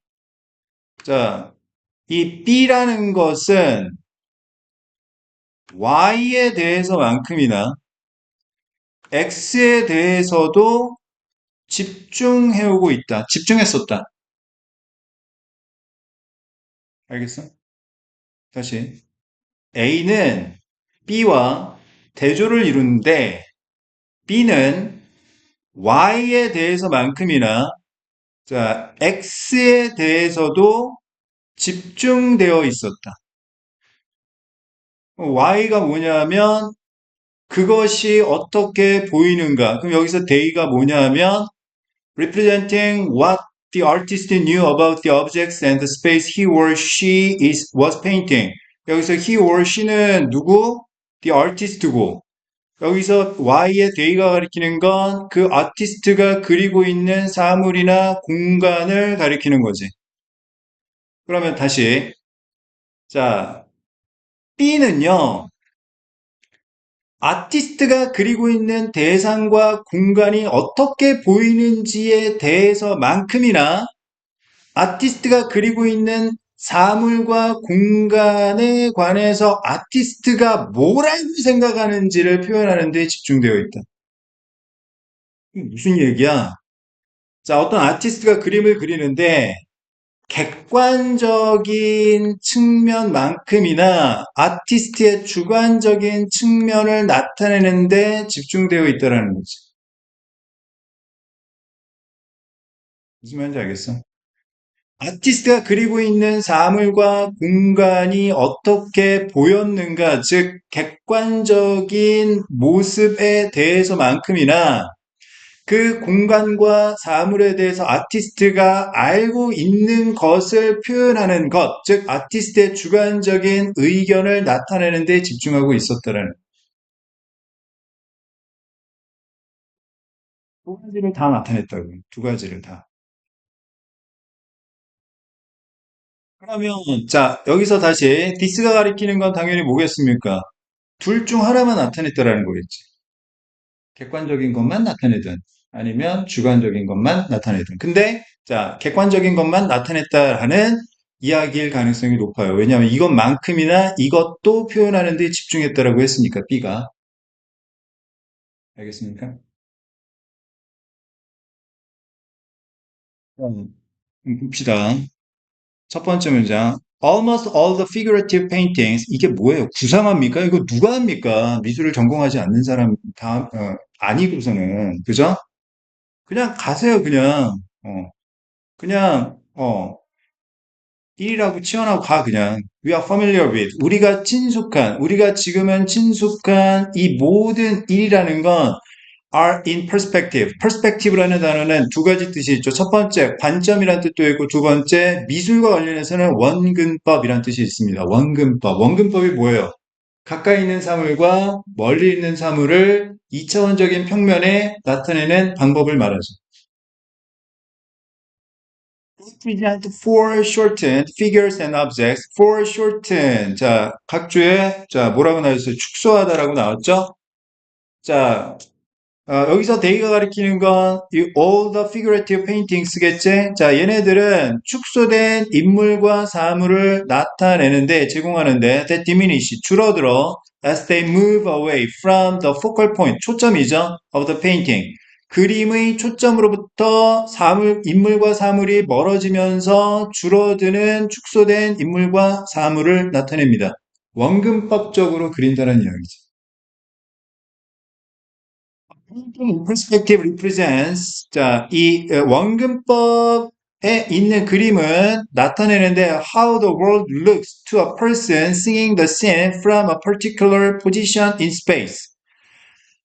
자, 이 B라는 것은 Y에 대해서만큼이나 X에 대해서도 집중해오고 있다. 집중했었다. 알겠어? 다시. A는 B와 대조를 이루는데 B는 Y에 대해서만큼이나 자, X에 대해서도 집중되어 있었다. Y가 뭐냐면 그것이 어떻게 보이는가. 그럼 여기서 they가 뭐냐면 representing what the artist knew about the objects and the space he or she was painting. 여기서 he or she는 누구? The artist고. 여기서 Y의 they가 가리키는 건 그 아티스트가 그리고 있는 사물이나 공간을 가리키는 거지. 그러면 다시. 자, B는요, 아티스트가 그리고 있는 대상과 공간이 어떻게 보이는지에 대해서만큼이나 아티스트가 그리고 있는 사물과 공간에 관해서 아티스트가 뭐라고 생각하는지를 표현하는 데 집중되어 있다. 이게 무슨 얘기야? 자, 어떤 아티스트가 그림을 그리는데 객관적인 측면만큼이나 아티스트의 주관적인 측면을 나타내는데 집중되어 있다는 거지. 무슨 말인지 알겠어? 아티스트가 그리고 있는 사물과 공간이 어떻게 보였는가, 즉, 객관적인 모습에 대해서만큼이나 그 공간과 사물에 대해서 아티스트가 알고 있는 것을 표현하는 것, 즉, 아티스트의 주관적인 의견을 나타내는 데 집중하고 있었다는 두 가지를 다 나타냈다고. 두 가지를 다. 그러면, 자, 여기서 다시, 디스가 가리키는 건 당연히 뭐겠습니까? 둘 중 하나만 나타냈다라는 거겠지. 객관적인 것만 나타내든 아니면 주관적인 것만 나타내든. 근데 자, 객관적인 것만 나타냈다 하는 이야기일 가능성이 높아요. 왜냐하면 이것만큼이나 이것도 표현하는 데 집중했다라고 했으니까 B가. 알겠습니까? 봅시다. 첫 번째 문장. Almost all the figurative paintings. 이게 뭐예요? 구상합니까? 이거 누가 합니까? 미술을 전공하지 않는 사람 다 아니고서는 그죠? 그냥 가세요. 그냥 1이라고 치환하고 가, 그냥. We are familiar with. 우리가 지금은 친숙한 이 모든 일이라는 건 are in perspective. perspective라는 단어는 두 가지 뜻이 있죠. 첫 번째, 관점이란 뜻도 있고, 두 번째, 미술과 관련해서는 원근법이란 뜻이 있습니다. 원근법. 원근법이 뭐예요? 가까이 있는 사물과 멀리 있는 사물을 2차원적인 평면에 나타내는 방법을 말하죠. represent foreshortened figures and objects. foreshorten. 자, 각주에, 자, 뭐라고 나왔어요? 축소하다라고 나왔죠? 자, 여기서 they가 가리키는 건 이 all the figurative paintings겠지? 자, 얘네들은 축소된 인물과 사물을 나타내는데, 제공하는데, that diminish, 줄어들어, as they move away from the focal point, 초점이죠? of the painting. 그림의 초점으로부터 인물과 사물이 멀어지면서 줄어드는 축소된 인물과 사물을 나타냅니다. 원근법적으로 그린다는 이야기죠. Perspective represents, 자, 이 원근법에 있는 그림은 나타내는데 how the world looks to a person seeing the scene from a particular position in space.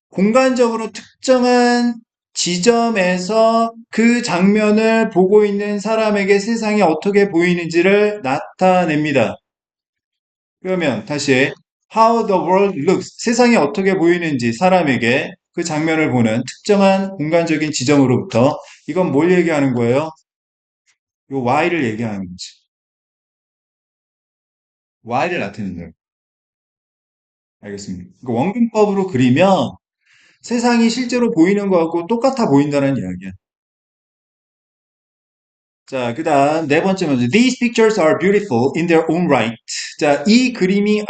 공간적으로 특정한 지점에서 그 장면을 보고 있는 사람에게 세상이 어떻게 보이는지를 나타냅니다. 그러면 다시 how the world looks, 세상이 어떻게 보이는지 사람에게 그 장면을 보는 특정한 공간적인 지점으로부터 이건 뭘 얘기하는 거예요? 요 Y를 얘기하는 거지. Y를 나타내는 거예요. 알겠습니다. 그러니까 원근법으로 그리면 세상이 실제로 보이는 거하고 똑같아 보인다는 이야기야. 자, 그 다음 네 번째 문제. These pictures are beautiful in their own right. 자, 이 그림이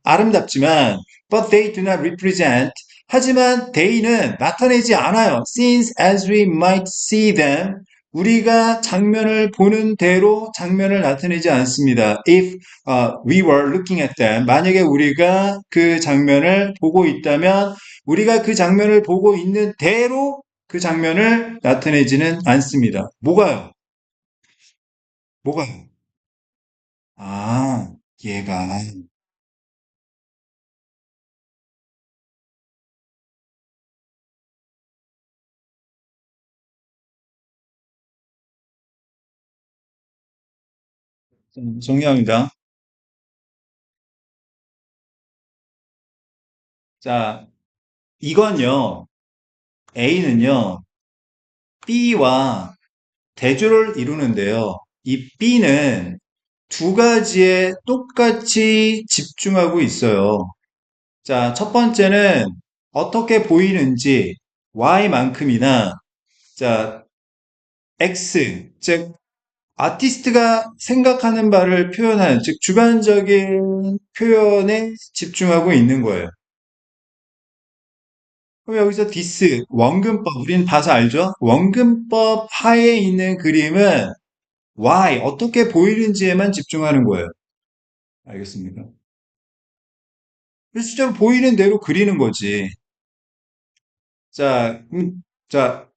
아름답지만, but they do not represent. 하지만 they는 나타내지 않아요. Since as we might see them, 우리가 장면을 보는 대로 장면을 나타내지 않습니다. If we were looking at them, 만약에 우리가 그 장면을 보고 있다면, 우리가 그 장면을 보고 있는 대로 그 장면을 나타내지는 않습니다. 뭐가요? 뭐가요? 아, 얘가. 정리합니다. 자, 이건요, A는요, B와 대조를 이루는데요. 이 B는 두 가지에 똑같이 집중하고 있어요. 자, 첫 번째는 어떻게 보이는지 Y만큼이나, 자, X, 즉, 아티스트가 생각하는 바를 표현하는, 즉, 주관적인 표현에 집중하고 있는 거예요. 그럼 여기서 디스, 원근법, 우리는 봐서 알죠? 원근법 하에 있는 그림은 why, 어떻게 보이는지에만 집중하는 거예요. 알겠습니까? 실제로 보이는 대로 그리는 거지. 자, 자,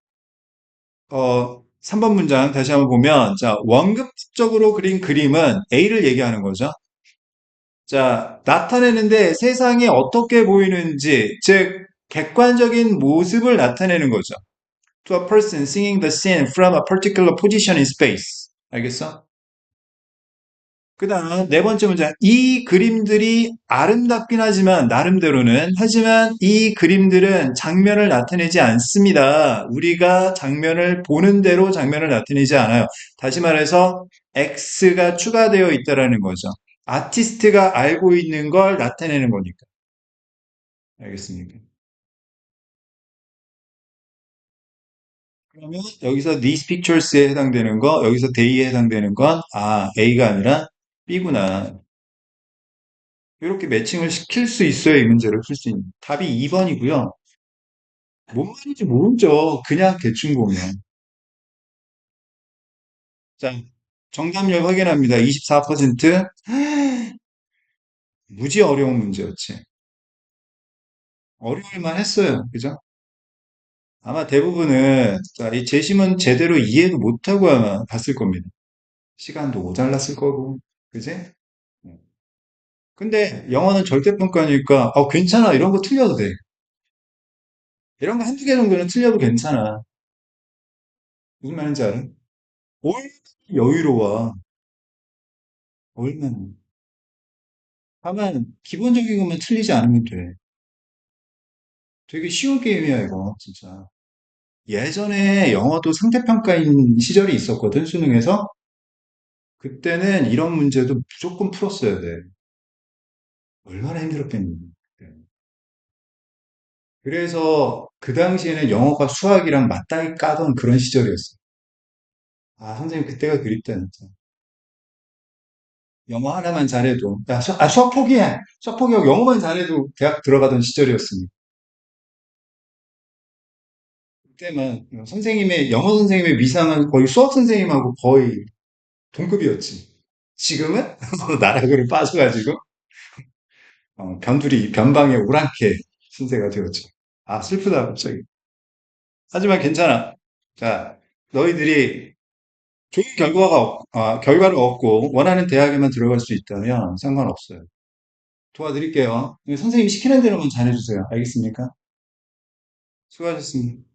3번 문장 다시 한번 보면, 자, 원급적으로 그린 그림은 A를 얘기하는 거죠. 자, 나타내는데 세상이 어떻게 보이는지, 즉, 객관적인 모습을 나타내는 거죠. To a person seeing the scene from a particular position in space. 알겠어? 그 다음 네 번째 문제. 이 그림들이 아름답긴 하지만 나름대로는 하지만 이 그림들은 장면을 나타내지 않습니다. 우리가 장면을 보는 대로 장면을 나타내지 않아요. 다시 말해서 X가 추가되어 있다라는 거죠. 아티스트가 알고 있는 걸 나타내는 거니까. 알겠습니까? 그러면 여기서 these pictures에 해당되는 거, 여기서 they에 해당되는 건 A가 아니라 B구나. 이렇게 매칭을 시킬 수 있어야 이 문제를 풀 수 있는. 답이 2번이고요. 뭔 말인지 모르죠. 그냥 대충 보면. 자, 정답률 확인합니다. 24%. 무지 어려운 문제였지. 어려울 만 했어요. 그죠? 아마 대부분은 자, 이 재심은 제대로 이해도 못하고 아마 봤을 겁니다. 시간도 모자랐을 거고. 그지? 근데 영어는 절대평가니까 괜찮아. 이런 거 틀려도 돼. 이런 거 한두 개 정도는 틀려도 괜찮아. 무슨 말인지 알아? 얼마나 여유로워. 얼마나. 다만 기본적인 것만 틀리지 않으면 돼. 되게 쉬운 게임이야 이거 진짜. 예전에 영어도 상대평가인 시절이 있었거든 수능에서. 그때는 이런 문제도 무조건 풀었어야 돼. 얼마나 힘들었겠니. 그때. 그래서 그 당시에는 영어가 수학이랑 맞다이 까던 그런 시절이었어. 아 선생님 그때가 그립다 진짜. 영어 하나만 잘해도 수학 포기해. 수학 포기하고 영어만 잘해도 대학 들어가던 시절이었으니. 그때만 선생님의 영어 선생님의 위상은 거의 수학 선생님하고 거의 동급이었지. 지금은 나락으로 빠져가지고 변두리 변방의 오랑캐 신세가 되었지. 아 슬프다 갑자기. 하지만 괜찮아. 자, 너희들이 좋은 결과를 얻고 원하는 대학에만 들어갈 수 있다면 상관없어요. 도와드릴게요. 선생님이 시키는 대로만 잘해주세요. 알겠습니까? 수고하셨습니다.